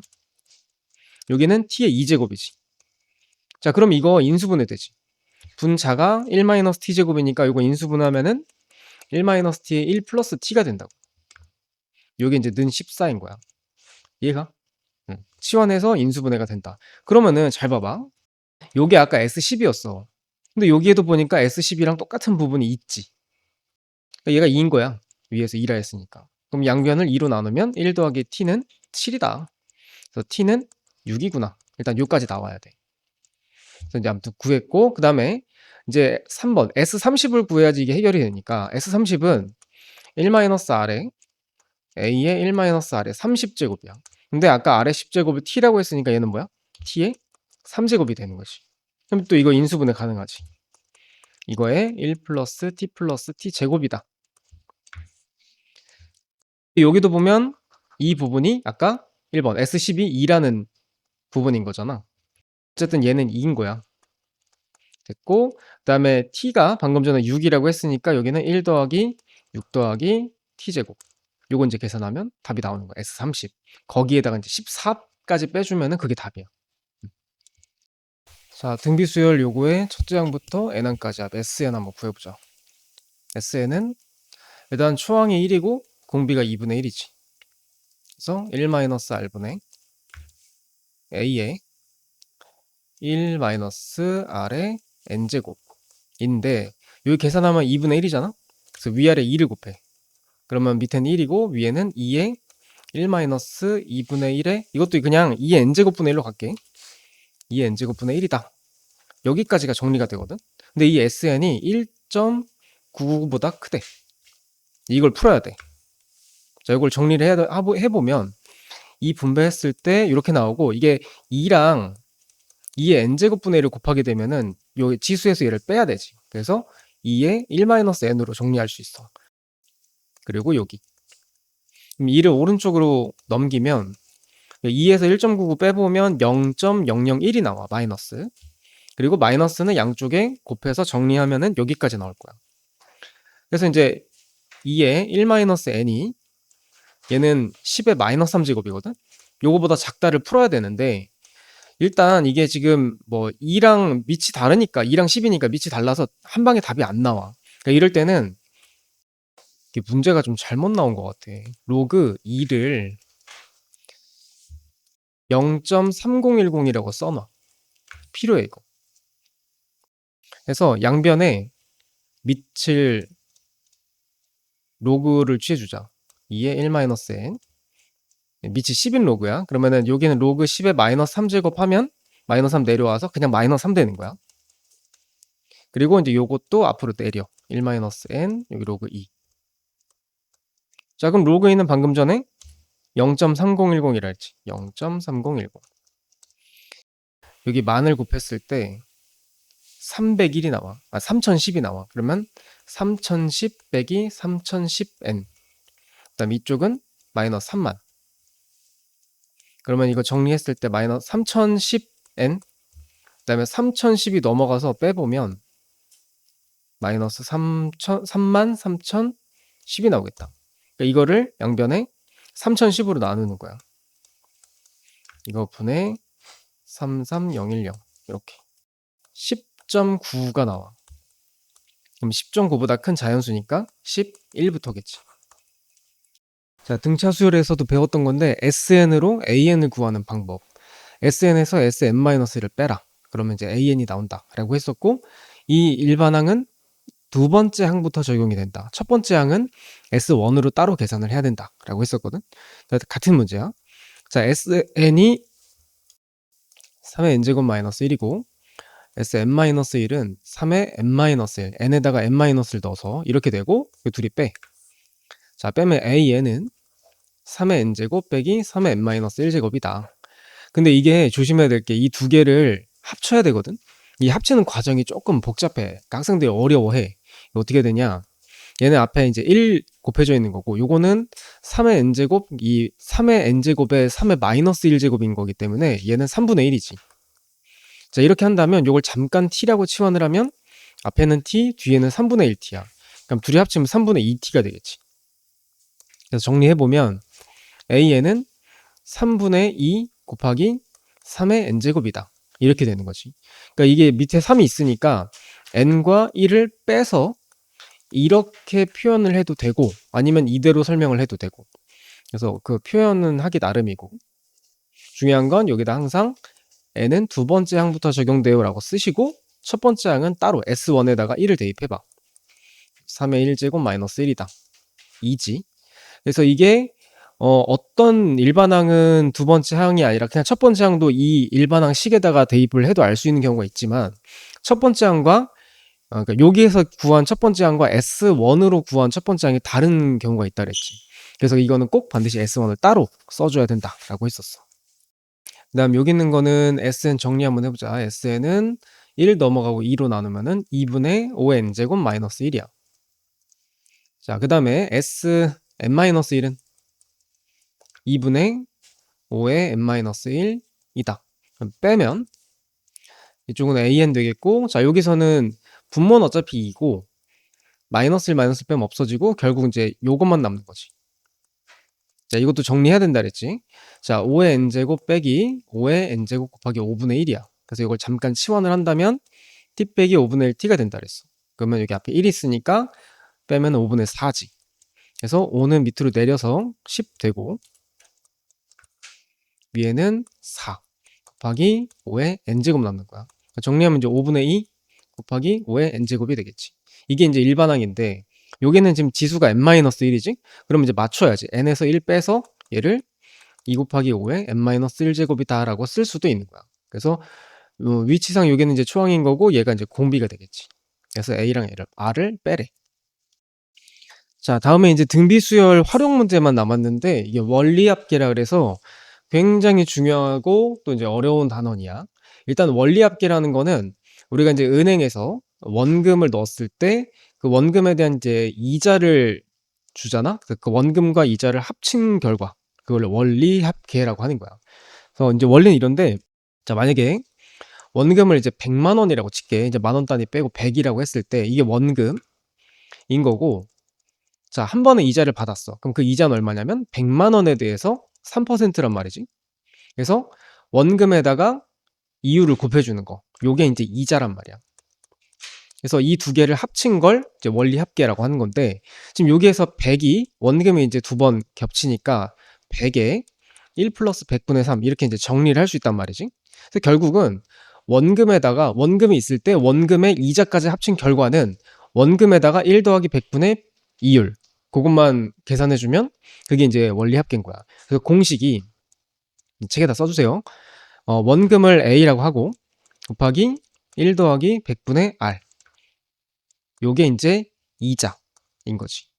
여기는 t의 2제곱이지. 자 그럼 이거 인수분해 되지. 분자가 1-t제곱이니까 이거 인수분해하면은 1-t의 1 플러스 t가 된다고. 여기 이제 는 14인 거야. 이해가? 치환해서 인수분해가 된다. 그러면은 잘 봐봐. 요게 아까 S10이었어. 근데 여기에도 보니까 S10이랑 똑같은 부분이 있지. 그러니까 얘가 2인 거야. 위에서 2라 했으니까. 그럼 양변을 2로 나누면 1 더하기 t는 7이다. 그래서 t는 6이구나. 일단 여기까지 나와야 돼. 그래서 이제 아무튼 구했고, 그 다음에 이제 3번 S30을 구해야지 이게 해결이 되니까 S30은 1-R에 A의 1-R에 30제곱이야. 근데 아까 R의 10제곱을 T라고 했으니까 얘는 뭐야? T의 3제곱이 되는 거지. 그럼 또 이거 인수분해 가능하지. 이거에 1 플러스 T 플러스 T 제곱이다. 여기도 보면 이 부분이 아까 1번 S12 2라는 부분인 거잖아. 어쨌든 얘는 2인 거야. 됐고, 그 다음에 t가 방금 전에 6이라고 했으니까 여기는 1 더하기 6 더하기 t제곱. 요거 이제 계산하면 답이 나오는 거야. S30. 거기에다가 이제 14까지 빼주면은 그게 답이야. 자, 등비수열 요거의 첫째 항부터 n항까지 합 SN 한번 구해보자. SN은 일단 초항이 1이고 공비가 2분의 1이지. 그래서 1-R분의 A의 1-R의 n제곱인데 여기 계산하면 2분의 1이잖아? 그래서 위아래 2를 곱해. 그러면 밑에는 1이고 위에는 2의 1-2분의 1에 이것도 그냥 2의 n제곱분의 1로 갈게. 2의 n제곱분의 1이다. 여기까지가 정리가 되거든. 근데 이 SN이 1.99보다 크대. 이걸 풀어야 돼. 자, 이걸 정리를 해보면 이 분배했을 때 이렇게 나오고 이게 2랑 2의 n제곱분의 1을 곱하게 되면은 요 지수에서 얘를 빼야 되지. 그래서 2의 1-n으로 정리할 수 있어. 그리고 여기 그럼 2를 오른쪽으로 넘기면 2에서 1.99 빼보면 0.001이 나와. 마이너스. 그리고 마이너스는 양쪽에 곱해서 정리하면은 여기까지 나올 거야. 그래서 이제 2의 1-n이 얘는 10의 마이너스 3제곱이거든. 요거보다 작다를 풀어야 되는데 일단 이게 지금 뭐 2랑 밑이 다르니까 2랑 10이니까 밑이 달라서 한 방에 답이 안 나와. 그러니까 이럴 때는 이게 문제가 좀 잘못 나온 것 같아. 로그 2를 0.3010이라고 써놔. 필요해 이거. 그래서 양변에 밑을 로그를 취해주자. 2의 1-n 밑이 10인 로그야. 그러면은 여기는 로그 10의 마이너스 3제곱 하면 마이너스 3 내려와서 그냥 마이너스 3 되는 거야. 그리고 이제 요것도 앞으로 내려. 1-n 여기 로그 2. 자, 그럼 로그 2는 방금 전에 0.3010이라 했지. 0.3010. 여기 만을 곱했을 때 301이 나와. 3010이 나와. 그러면 3010 빼기 3010n. 그다음 이쪽은 마이너스 3만. 그러면 이거 정리했을 때 마이너스 3010n. 그다음에 3010이 넘어가서 빼보면 마이너스 3만 3010이 나오겠다. 그러니까 이거를 양변에 3010으로 나누는 거야. 이거 분의 33010 이렇게 10.9가 나와. 그럼 10.9보다 큰 자연수니까 11부터겠지. 자, 등차 수열에서도 배웠던 건데 SN으로 AN을 구하는 방법. SN에서 SN-1을 빼라. 그러면 이제 AN이 나온다 라고 했었고 이 일반항은 두 번째 항부터 적용이 된다. 첫 번째 항은 S1으로 따로 계산을 해야 된다 라고 했었거든. 같은 문제야. 자, SN이 3의 n제곱 마이너스 1이고 Sn-1은 3의 n-1, n에다가 n-을 넣어서 이렇게 되고 이 둘이 빼. 자, 빼면 AN은 3의 n제곱 빼기 3의 n-1제곱이다. 근데 이게 조심해야 될 게 이 두 개를 합쳐야 되거든. 이 합치는 과정이 조금 복잡해. 그러니까 학생들이 어려워해. 어떻게 되냐? 얘는 앞에 이제 1 곱해져 있는 거고 요거는 3의 n제곱, 이 3의 n제곱에 3의 마이너스 1제곱인 거기 때문에 얘는 3분의 1이지. 자, 이렇게 한다면 요걸 잠깐 t라고 치환을 하면 앞에는 t, 뒤에는 3분의 1t야. 그럼 둘이 합치면 3분의 2t가 되겠지. 그래서 정리해보면 a는 3분의 2 곱하기 3의 n제곱이다. 이렇게 되는 거지. 그러니까 이게 밑에 3이 있으니까 n과 1을 빼서 이렇게 표현을 해도 되고 아니면 이대로 설명을 해도 되고 그래서 그 표현은 하기 나름이고 중요한 건 여기다 항상 n은 두 번째 항부터 적용돼요 라고 쓰시고 첫 번째 항은 따로 S1에다가 1을 대입해봐. 3의 1제곱 마이너스 1이다. 2지. 그래서 이게 어떤 일반항은 두 번째 항이 아니라 그냥 첫 번째 항도 이 일반항 식에다가 대입을 해도 알 수 있는 경우가 있지만 첫 번째 항과 그러니까 여기에서 구한 첫 번째 항과 S1으로 구한 첫 번째 항이 다른 경우가 있다 그랬지. 그래서 이거는 꼭 반드시 S1을 따로 써줘야 된다라고 했었어. 그다음 여기 있는 거는 SN 정리 한번 해보자. SN은 1 넘어가고 2로 나누면은 2분의 5의 n제곱 마이너스 1이야. 자, 그 다음에 Sn-1은 2분의 5의 n-1이다. 그럼 빼면 이쪽은 an 되겠고, 자, 여기서는 분모는 어차피 2고 마이너스 1 마이너스 1 빼면 없어지고 결국 이제 요것만 남는 거지. 자, 이것도 정리해야 된다 그랬지. 자, 5의 n제곱 빼기 5의 n제곱 곱하기 5분의 1이야. 그래서 이걸 잠깐 치환을 한다면 t 빼기 5분의 1 t가 된다 그랬어. 그러면 여기 앞에 1이 있으니까 빼면 5분의 4지. 그래서 5는 밑으로 내려서 10 되고 위에는 4 곱하기 5의 n제곱 남는 거야. 정리하면 이제 5분의 2 곱하기 5의 n제곱이 되겠지. 이게 이제 일반항인데 여기는 지금 지수가 n-1이지? 그럼 이제 맞춰야지. n에서 1 빼서 얘를 2 곱하기 5의 n-1제곱이다 라고 쓸 수도 있는 거야. 그래서 위치상 여기는 이제 초항인 거고 얘가 이제 공비가 되겠지. 그래서 a랑 r을 빼래. 자, 다음에 이제 등비수열 활용 문제만 남았는데 이게 원리합계라 그래서 굉장히 중요하고 또 이제 어려운 단원이야. 일단 원리합계라는 거는 우리가 이제 은행에서 원금을 넣었을 때 그 원금에 대한 이제 이자를 주잖아. 그 원금과 이자를 합친 결과 그걸 원리합계라고 하는 거야. 그래서 이제 원리는 이런데 자, 만약에 원금을 이제 100만 원이라고 칠게. 이제 만 원 단위 빼고 100이라고 했을 때 이게 원금인 거고 자, 한 번에 이자를 받았어. 그럼 그 이자는 얼마냐면 100만 원에 대해서 3%란 말이지. 그래서 원금에다가 이율을 곱해주는 거. 요게 이제 이자란 말이야. 그래서 이 두 개를 합친 걸 이제 원리합계라고 하는 건데 지금 여기에서 100이 원금이 이제 두 번 겹치니까 100에 1 플러스 100분의 3 이렇게 이제 정리를 할 수 있단 말이지. 그래서 결국은 원금에다가 원금이 있을 때 원금의 이자까지 합친 결과는 원금에다가 1 더하기 100분의 이율 그것만 계산해주면 그게 이제 원리합계인 거야. 그래서 공식이 책에다 써주세요. 원금을 A라고 하고 곱하기 1 더하기 100분의 R 요게 이제 이자인 거지.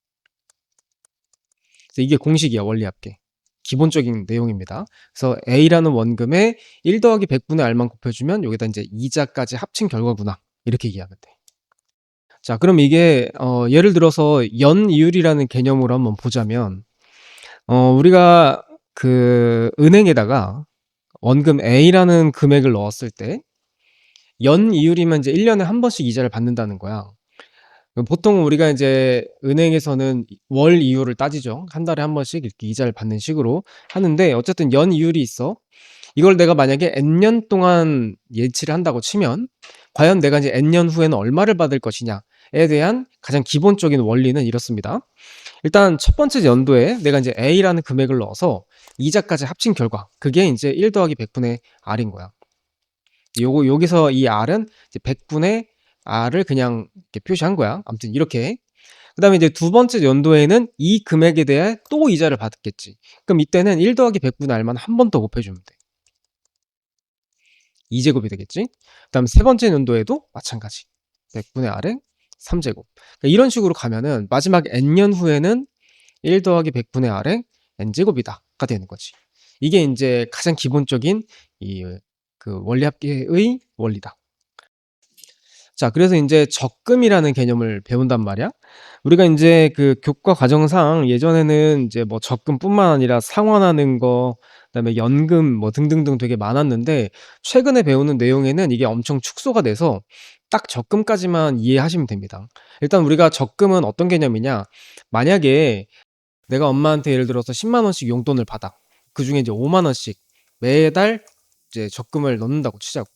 그래서 이게 공식이야. 원리합계 기본적인 내용입니다. 그래서 A라는 원금에 1 더하기 100분의 R만 곱해주면 여기다 이제 이자까지 합친 결과구나 이렇게 이해하면 돼. 자, 그럼 이게 예를 들어서 연이율이라는 개념으로 한번 보자면 우리가 그 은행에다가 원금 A라는 금액을 넣었을 때 연이율이면 이제 1년에 한 번씩 이자를 받는다는 거야. 보통 우리가 이제 은행에서는 월 이율을 따지죠. 한 달에 한 번씩 이렇게 이자를 받는 식으로 하는데 어쨌든 연이율이 있어. 이걸 내가 만약에 n년 동안 예치를 한다고 치면 과연 내가 이제 n년 후에는 얼마를 받을 것이냐에 대한 가장 기본적인 원리는 이렇습니다. 일단 첫 번째 연도에 내가 이제 A라는 금액을 넣어서 이자까지 합친 결과 그게 이제 1 더하기 100분의 R인 거야. 여기서 이 R은 이제 100분의 R을 그냥 이렇게 표시한 거야. 아무튼 이렇게. 그 다음에 이제 두 번째 연도에는 이 금액에 대해 또 이자를 받겠지. 그럼 이때는 1 더하기 100분의 R만 한 번 더 곱해주면 돼. 2제곱이 되겠지. 그 다음 세 번째 연도에도 마찬가지. 100분의 R에 3제곱. 그러니까 이런 식으로 가면은 마지막 n년 후에는 1 더하기 100분의 R에 n제곱이다 가 되는 거지. 이게 이제 가장 기본적인 그 원리합계의 원리다. 자, 그래서 이제 적금이라는 개념을 배운단 말이야. 우리가 이제 그 교과 과정상 예전에는 이제 뭐 적금뿐만 아니라 상환하는 거, 그다음에 연금 뭐 등등등 되게 많았는데 최근에 배우는 내용에는 이게 엄청 축소가 돼서 딱 적금까지만 이해하시면 됩니다. 일단 우리가 적금은 어떤 개념이냐? 만약에 내가 엄마한테 예를 들어서 10만 원씩 용돈을 받아. 그중에 이제 5만 원씩 매달 이제 적금을 넣는다고 치자고.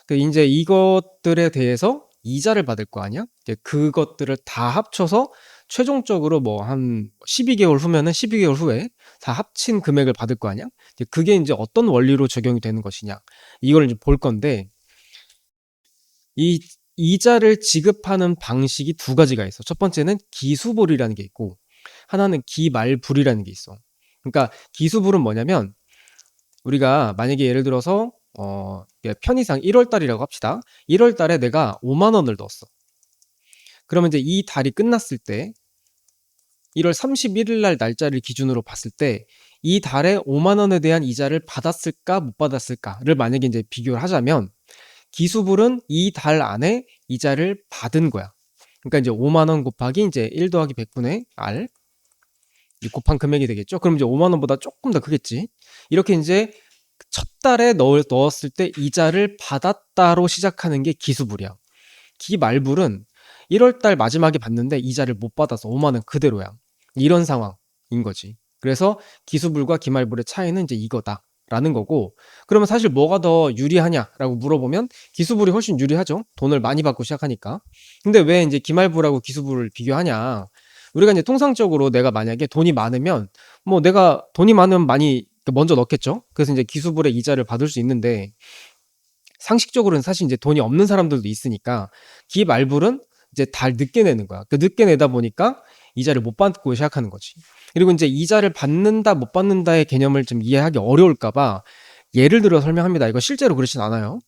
그 인제 이것들에 대해서 이자를 받을 거 아니야? 이제 그것들을 다 합쳐서 최종적으로 뭐 한 12개월 후면은 12개월 후에 다 합친 금액을 받을 거 아니야? 이제 그게 이제 어떤 원리로 적용이 되는 것이냐. 이걸 이제 볼 건데, 이 이자를 지급하는 방식이 두 가지가 있어. 첫 번째는 기수불이라는 게 있고, 하나는 기말불이라는 게 있어. 그러니까 기수불은 뭐냐면, 우리가 만약에 예를 들어서 편의상 1월 달이라고 합시다. 1월 달에 내가 5만 원을 넣었어. 그러면 이제 이 달이 끝났을 때 1월 31일 날 날짜를 기준으로 봤을 때 이 달에 5만 원에 대한 이자를 받았을까 못 받았을까를 만약에 이제 비교를 하자면 기수불은 이 달 안에 이자를 받은 거야. 그러니까 이제 5만 원 곱하기 이제 1 더하기 100분의 R 곱한 금액이 되겠죠. 그럼 이제 5만 원보다 조금 더 크겠지. 이렇게 이제 첫 달에 넣었을 때 이자를 받았다로 시작하는 게 기수불이야. 기말불은 1월 달 마지막에 받는데 이자를 못 받아서 5만 원 그대로야. 이런 상황인 거지. 그래서 기수불과 기말불의 차이는 이제 이거다라는 거고, 그러면 사실 뭐가 더 유리하냐라고 물어보면 기수불이 훨씬 유리하죠. 돈을 많이 받고 시작하니까. 근데 왜 이제 기말불하고 기수불을 비교하냐? 우리가 이제 통상적으로 내가 만약에 돈이 많으면 뭐 내가 돈이 많으면 많이 먼저 넣겠죠. 그래서 이제 기수불의 이자를 받을 수 있는데, 상식적으로는 사실 이제 돈이 없는 사람들도 있으니까 기말불은 이제 달 늦게 내는 거야. 그 늦게 내다 보니까 이자를 못 받고 시작하는 거지. 그리고 이제 이자를 받는다 못 받는다의 개념을 좀 이해하기 어려울까 봐 예를 들어 설명합니다. 이거 실제로 그렇진 않아요.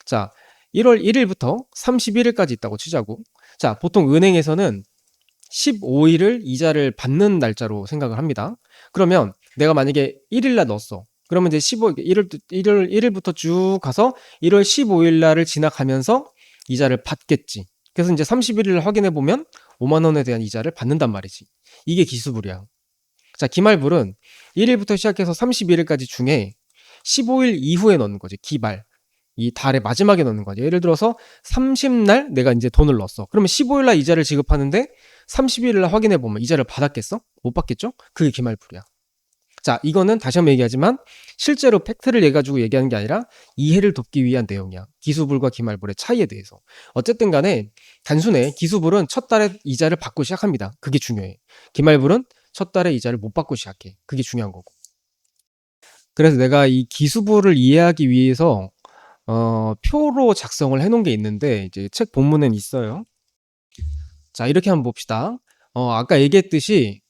자, 1월 1일부터 31일까지 있다고 치자고. 자, 보통 은행에서는 15일을 이자를 받는 날짜로 생각을 합니다. 그러면 내가 만약에 1일 날 넣었어. 그러면 이제 1월 1일부터 쭉 가서 1월 15일 날을 지나가면서 이자를 받겠지. 그래서 이제 31일 확인해 보면 5만 원에 대한 이자를 받는단 말이지. 이게 기수불이야. 자, 기말불은 1일부터 시작해서 31일까지 중에 15일 이후에 넣는 거지. 기말. 이 달의 마지막에 넣는 거지. 예를 들어서 30날 내가 이제 돈을 넣었어. 그러면 15일 날 이자를 지급하는데 31일 날 확인해 보면 이자를 받았겠어? 못 받겠죠? 그게 기말불이야. 자, 이거는 다시 한번 얘기하지만 실제로 팩트를 내 가지고 얘기하는 게 아니라 이해를 돕기 위한 내용이야. 기수불과 기말불의 차이에 대해서. 어쨌든 간에 단순해. 기수불은 첫 달에 이자를 받고 시작합니다. 그게 중요해. 기말불은 첫 달에 이자를 못 받고 시작해. 그게 중요한 거고. 그래서 내가 이 기수불을 이해하기 위해서 표로 작성을 해 놓은 게 있는데 이제 책 본문엔 있어요. 자, 이렇게 한번 봅시다. 아까 얘기했듯이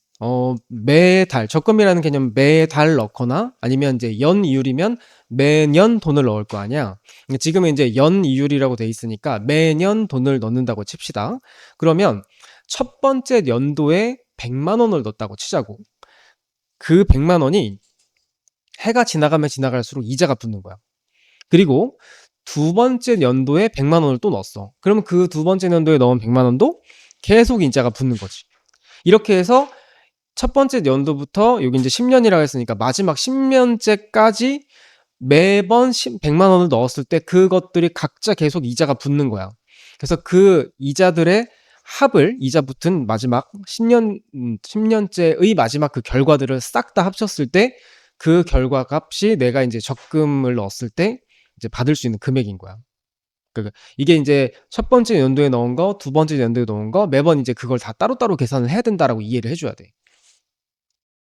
매달 적금이라는 개념 매달 넣거나 아니면 이제 연이율이면 매년 돈을 넣을 거 아니야. 지금은 이제 연이율이라고 돼 있으니까 매년 돈을 넣는다고 칩시다. 그러면 첫 번째 연도에 100만 원을 넣었다고 치자고. 그 100만 원이 해가 지나가면 지나갈수록 이자가 붙는 거야. 그리고 두 번째 연도에 100만 원을 또 넣었어. 그러면 그 두 번째 연도에 넣은 100만 원도 계속 이자가 붙는 거지. 이렇게 해서 첫 번째 연도부터 여기 이제 10년이라고 했으니까 마지막 10년째까지 매번 100만 원을 넣었을 때 그것들이 각자 계속 이자가 붙는 거야. 그래서 그 이자들의 합을 이자 붙은 마지막 10년째의 마지막 그 결과들을 싹 다 합쳤을 때 그 결과 값이 내가 이제 적금을 넣었을 때 이제 받을 수 있는 금액인 거야. 그러니까 이게 이제 첫 번째 연도에 넣은 거, 두 번째 연도에 넣은 거 매번 이제 그걸 다 따로따로 계산을 해야 된다라고 이해를 해줘야 돼.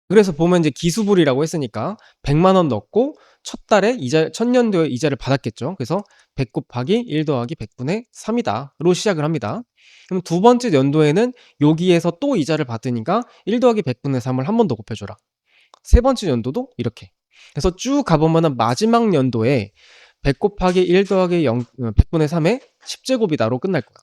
그래서 보면 이제 기수불이라고 했으니까 100만 원 넣고 첫 달에 이자 첫 년도에 이자를 받았겠죠. 그래서 100 곱하기 1 더하기 100분의 3이다로 시작을 합니다. 그럼 두 번째 연도에는 여기에서 또 이자를 받으니까 1 더하기 100분의 3을 한 번 더 곱해줘라. 세 번째 연도도 이렇게. 그래서 쭉 가보면은 마지막 연도에 100 곱하기 1 더하기 100분의 3의 10제곱이다로 끝날 거야.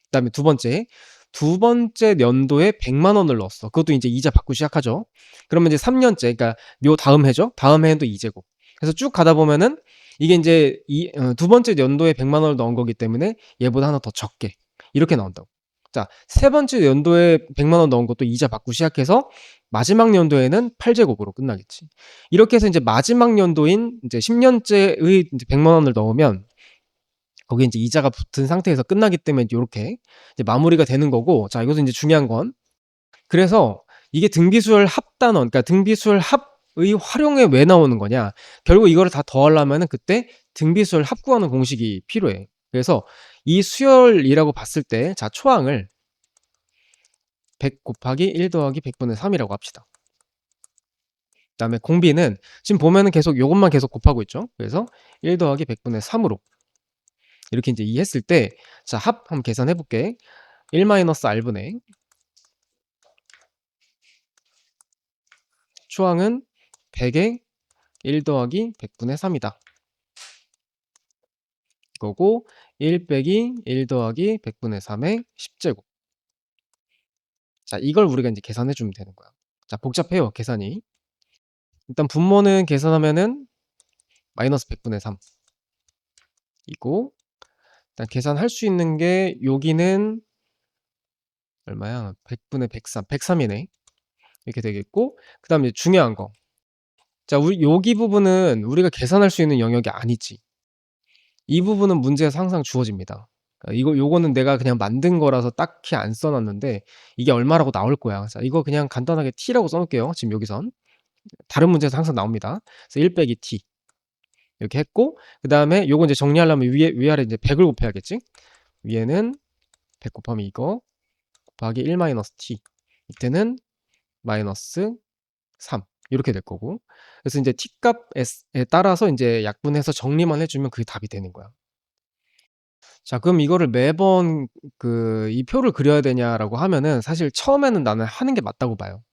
그다음에 두 번째 연도에 100만 원을 넣었어. 그것도 이제 이자 받고 시작하죠. 그러면 이제 3년째, 그러니까 요 다음 해죠. 다음 해는 또 2제곱. 그래서 쭉 가다 보면은 이게 이제 두 번째 연도에 100만 원을 넣은 거기 때문에 얘보다 하나 더 적게 이렇게 나온다고. 자, 세 번째 연도에 100만 원 넣은 것도 이자 받고 시작해서 마지막 연도에는 8제곱으로 끝나겠지. 이렇게 해서 이제 마지막 연도인 이제 10년째의 이제 100만 원을 넣으면 거기에 이제 이자가 붙은 상태에서 끝나기 때문에 요렇게 이제 마무리가 되는 거고, 자, 이것은 이제 중요한 건, 그래서 이게 등비수열 합단원, 그러니까 등비수열 합의 활용에 왜 나오는 거냐? 결국 이거를 다 더하려면은 그때 등비수열 합구하는 공식이 필요해. 그래서 이 수열이라고 봤을 때, 자, 초항을 100 곱하기 1 더하기 100분의 3이라고 합시다. 그다음에 공비는 지금 보면은 계속 요것만 계속 곱하고 있죠. 그래서 1 더하기 100분의 3으로 이렇게 인제 이해했을 때 자 합 한번 계산해 볼게. 1 마이너스 r분의 초항은 100에 1 더하기 100분의 3이다. 이거고 1 빼기 1 더하기 100분의 3의 10제곱. 자 이걸 우리가 인제 계산해 주면 되는 거야. 자 복잡해요 계산이. 일단 분모는 계산하면은 마이너스 100분의 3 이고 일단 계산할 수 있는 게 여기는 얼마야? 100분의 103, 103이네. 이렇게 되겠고 그다음에 중요한 거. 자 우리 여기 부분은 우리가 계산할 수 있는 영역이 아니지. 이 부분은 문제에서 항상 주어집니다. 요거는 내가 그냥 만든 거라서 딱히 안 써 놨는데 이게 얼마라고 나올 거야. 자 이거 그냥 간단하게 t라고 써 놓을게요 지금 여기선. 다른 문제에서 항상 나옵니다. 그래서 1 빼기 t 이렇게 했고 그다음에 요거 인제 정리하려면 위아래 인제 100을 곱해야겠지? 위에는 100 곱하면 이거 곱하기 1 마이너스 t 밑에는 마이너스 3 요렇게 될 거고 그래서 인제 t 값에 따라서 인제 약분해서 정리만 해 주면 그게 답이 되는 거야. 자 그럼 이거를 매번 이 표를 그려야 되냐라고 하면은 사실 처음에는 나는 하는 게 맞다고 봐요.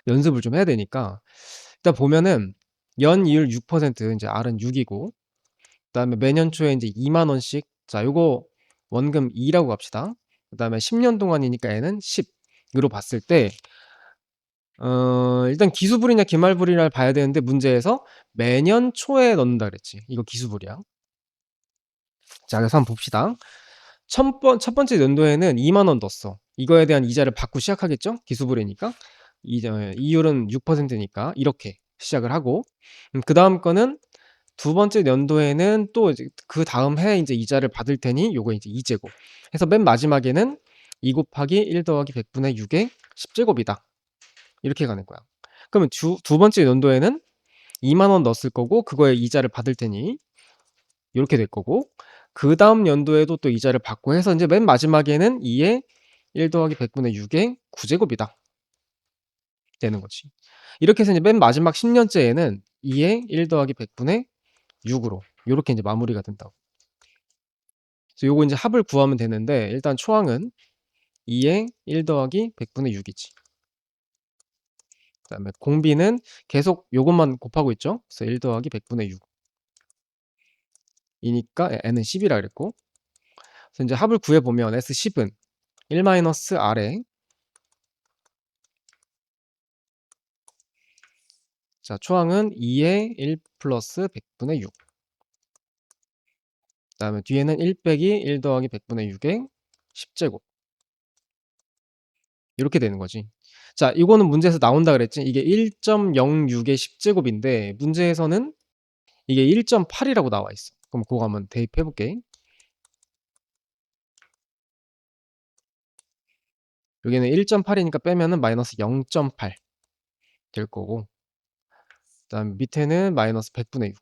연습을 좀 해야 되니까. 일단 보면은 연이율 6% 인제 R은 6 이고 그다음에 매년 초에 인제 2만 원씩 자 요거 원금 2라고 합시다. 그다음에 10년 동안이니까 N은 10 으로 봤을 때 일단 기수불이냐 기말불이냐를 봐야 되는데 문제에서 매년 초에 넣는다 그랬지. 이거 기수불이야. 자 그래서 한번 봅시다. 첫 번째 연도에는 2만 원 넣었어. 이거에 대한 이자를 받고 시작하겠죠? 기수불이니까. 이율은 6%니까 이렇게 시작을 하고 그다음 거는 두 번째 연도에는 또 이제 그다음 해에 인제 이자를 받을 테니 요거 인제 2 제곱 해서 맨 마지막에는 2 곱하기 1 더하기 100분의 6의 10 제곱이다. 이렇게 가는 거야. 그러면 두 번째 연도에는 2만 원 넣었을 거고 그거에 이자를 받을 테니 요렇게 될 거고 그다음 연도에도 또 이자를 받고 해서 인제 맨 마지막에는 2의 1 더하기 100분의 6의 9 제곱이다. 되는 거지. 이렇게 해서 이제 맨 마지막 10 년째에는 2의 1 더하기 100분의 6으로 요렇게 인제 마무리가 된다고. 그래서 요거 인제 합을 구하면 되는데 일단 초항은 2의 1 더하기 100분의 6이지. 그다음에 공비는 계속 요것만 곱하고 있죠. 그래서 1 더하기 100분의 6 이니까 n은 10이라 그랬고 그래서 인제 합을 구해 보면 S10은 1 마이너스 R에 자 초항은 2의 1 플러스 100분의 6 그다음에 뒤에는 1 빼기 1 더하기 100분의 6의 10 제곱 요렇게 되는 거지. 자 이거는 문제에서 나온다 그랬지. 이게 1.06의 10 제곱인데 문제에서는 이게 1.8이라고 나와 있어. 그럼 고거 한번 대입해 볼게. 여기는 1.8이니까 빼면은 마이너스 0.8 될 거고 그다음에 밑에는 마이너스 100분의 6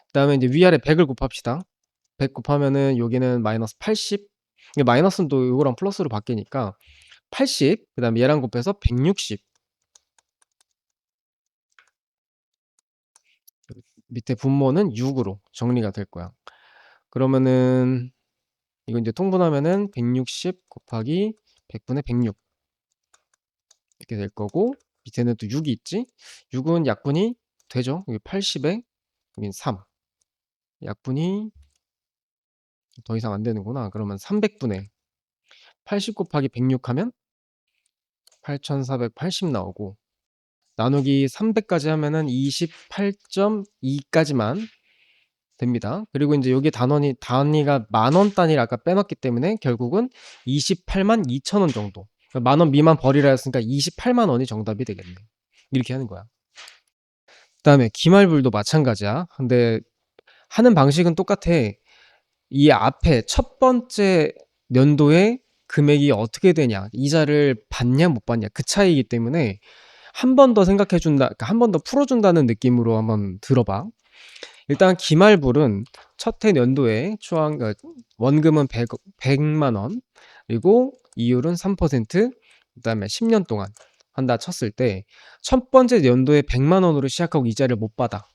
그다음에 인제 위아래 100을 곱합시다. 100 곱하면은 여기는 마이너스 80 이게 마이너스는 또 요거랑 플러스로 바뀌니까 80 그다음에 얘랑 곱해서 160 밑에 분모는 6으로 정리가 될 거야. 그러면은 이거 인제 통분하면은 160 곱하기 100분의 106 이렇게 될 거고 밑에는 또 6이 있지. 6은 약분이 되죠. 여기 80에 여긴 3 약분이 더 이상 안 되는구나. 그러면 300분의 80 곱하기 106 하면 8480 나오고 나누기 300 까지 하면은 28.2 까지만 됩니다. 그리고 인제 여기 단위가 만원 단위를 아까 빼놨기 때문에 결국은 282,000원 정도. 만원 미만 벌이라 했으니까 28만 원이 정답이 되겠네. 이렇게 하는 거야. 그다음에 기말불도 마찬가지야. 근데 하는 방식은 똑같아. 이 앞에 첫 번째 연도에 금액이 어떻게 되냐, 이자를 받냐 못 받냐 그 차이이기 때문에 한 번 더 생각해 준다, 그러니까 한 번 더 풀어 준다는 느낌으로 한번 들어봐. 일단 기말불은 첫 해 연도에 초항 원금은 100만 원 그리고 이율은 3% 그다음에 10년 동안 한다 쳤을 때 첫 번째 연도에 100만 원으로 시작하고 이자를 못 받아.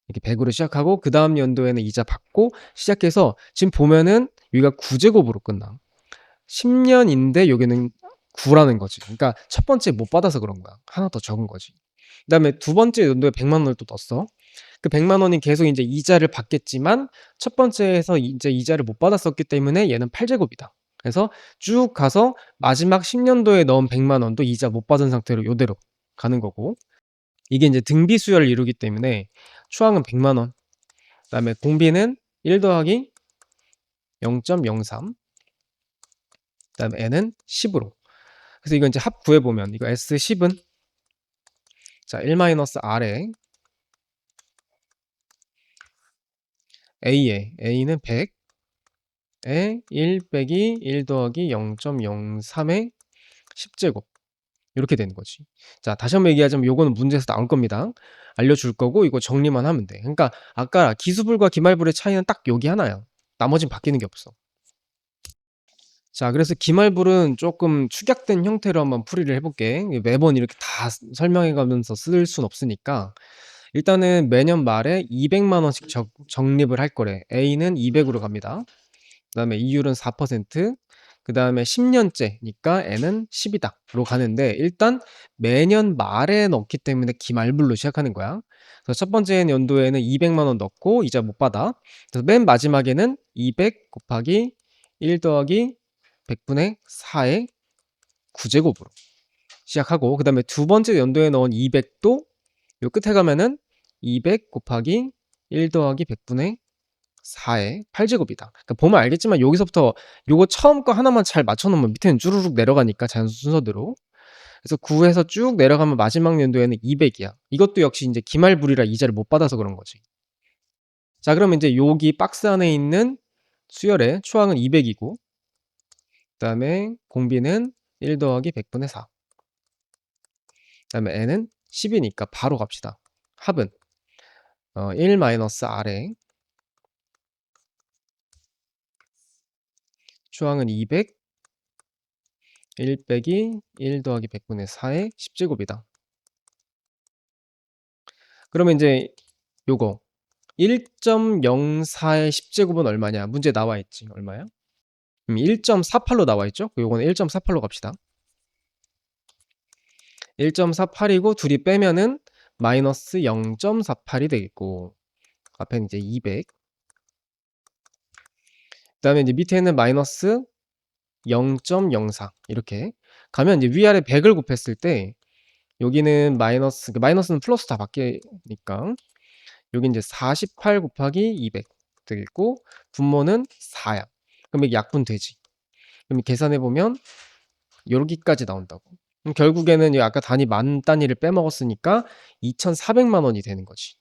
이렇게 100 으로 시작하고 그다음 연도에는 이자 받고 시작해서 지금 보면은 여기가 9 제곱으로 끝나. 10 년인데 여기는 9 라는 거지. 그러니까 첫 번째 못 받아서 그런 거야. 하나 더 적은 거지. 그다음에 두 번째 연도에 100만 원을 또 넣었어. 그 100만 원이 계속 인제 이자를 받겠지만 첫 번째에서 인제 이자를 못 받았었기 때문에 얘는 8 제곱이다. 그래서 쭉 가서 마지막 10 년도에 넣은 100만 원도 이자 못 받은 상태로 요대로 가는 거고, 이게 인제 등비 수열을 이루기 때문에 초항은 100만 원, 그다음에 공비는 1 더하기 0.03, 그다음에 n은 10 으로. 그래서 이거 인제 합 구해 보면 이거 S10은 자 1 마이너스 R에 A에 A는 100 에 1 빼기 1 더하기 0.03의 10제곱 요렇게 되는 거지. 자 다시 한번 얘기하자면 요거는 문제에서 나올 겁니다. 알려줄 거고 이거 정리만 하면 돼. 그러니까 아까 기수불과 기말불의 차이는 딱 여기 하나야. 나머진 바뀌는 게 없어. 자 그래서 기말불은 쪼끔 축약된 형태로 한번 풀이를 해 볼게. 매번 이렇게 다 설명해 가면서 쓸 순 없으니까 일단은 매년 말에 200만 원씩 적립을 할 거래. A는 200 으로 갑니다. 그다음에 이율은 4%, 그다음에 10 년째니까 n은 10 이다로 가는데 일단 매년 말에 넣기 때문에 기말불로 시작하는 거야. 그래서 첫 번째 연도에는 200만 원 넣고 이자 못 받아. 그래서 맨 마지막에는 200 곱하기 1 더하기 100분의 4의 9제곱으로 시작하고, 그다음에 두 번째 연도에 넣은 200도 요 끝에 가면은 200 곱하기 1 더하기 100분의 4의 8제곱이다. 그러니까 보면 알겠지만 여기서부터 요거 처음 거 하나만 잘 맞춰 놓으면 밑에는 주르륵 내려가니까 자연수 순서대로. 그래서 9에서 쭉 내려가면 마지막 연도에는 200이야. 이것도 역시 인제 기말불이라 이자를 못 받아서 그런 거지. 자 그러면 인제 여기 박스 안에 있는 수열의 초항은 200이고 그다음에 공비는 1 더하기 100분의 4, 그다음에 n은 10이니까 바로 갑시다. 합은 1 마이너스 R에 초항은 200 1 빼기 1 더하기 100분의 4의 10제곱이다. 그러면 인제 요거 1.04의 10제곱은 얼마냐? 문제에 나와 있지. 얼마야? 1.48로 나와 있죠? 요거는 1.48로 갑시다. 1.48이고 둘이 빼면은 마이너스 0.48이 되겠고 앞에는 이제 200, 그다음에 이제 밑에는 마이너스 0.04 이렇게 가면 이제 위아래 100을 곱했을 때 여기는 마이너스, 그 마이너스는 플러스 다 바뀌니까 여기 인제 48 곱하기 200 되겠고 분모는 4야. 그럼 이게 약분되지. 그럼 계산해 보면 요기까지 나온다고. 그럼 결국에는 이 아까 단위 만 단위를 빼먹었으니까 2,400만 원이 되는 거지.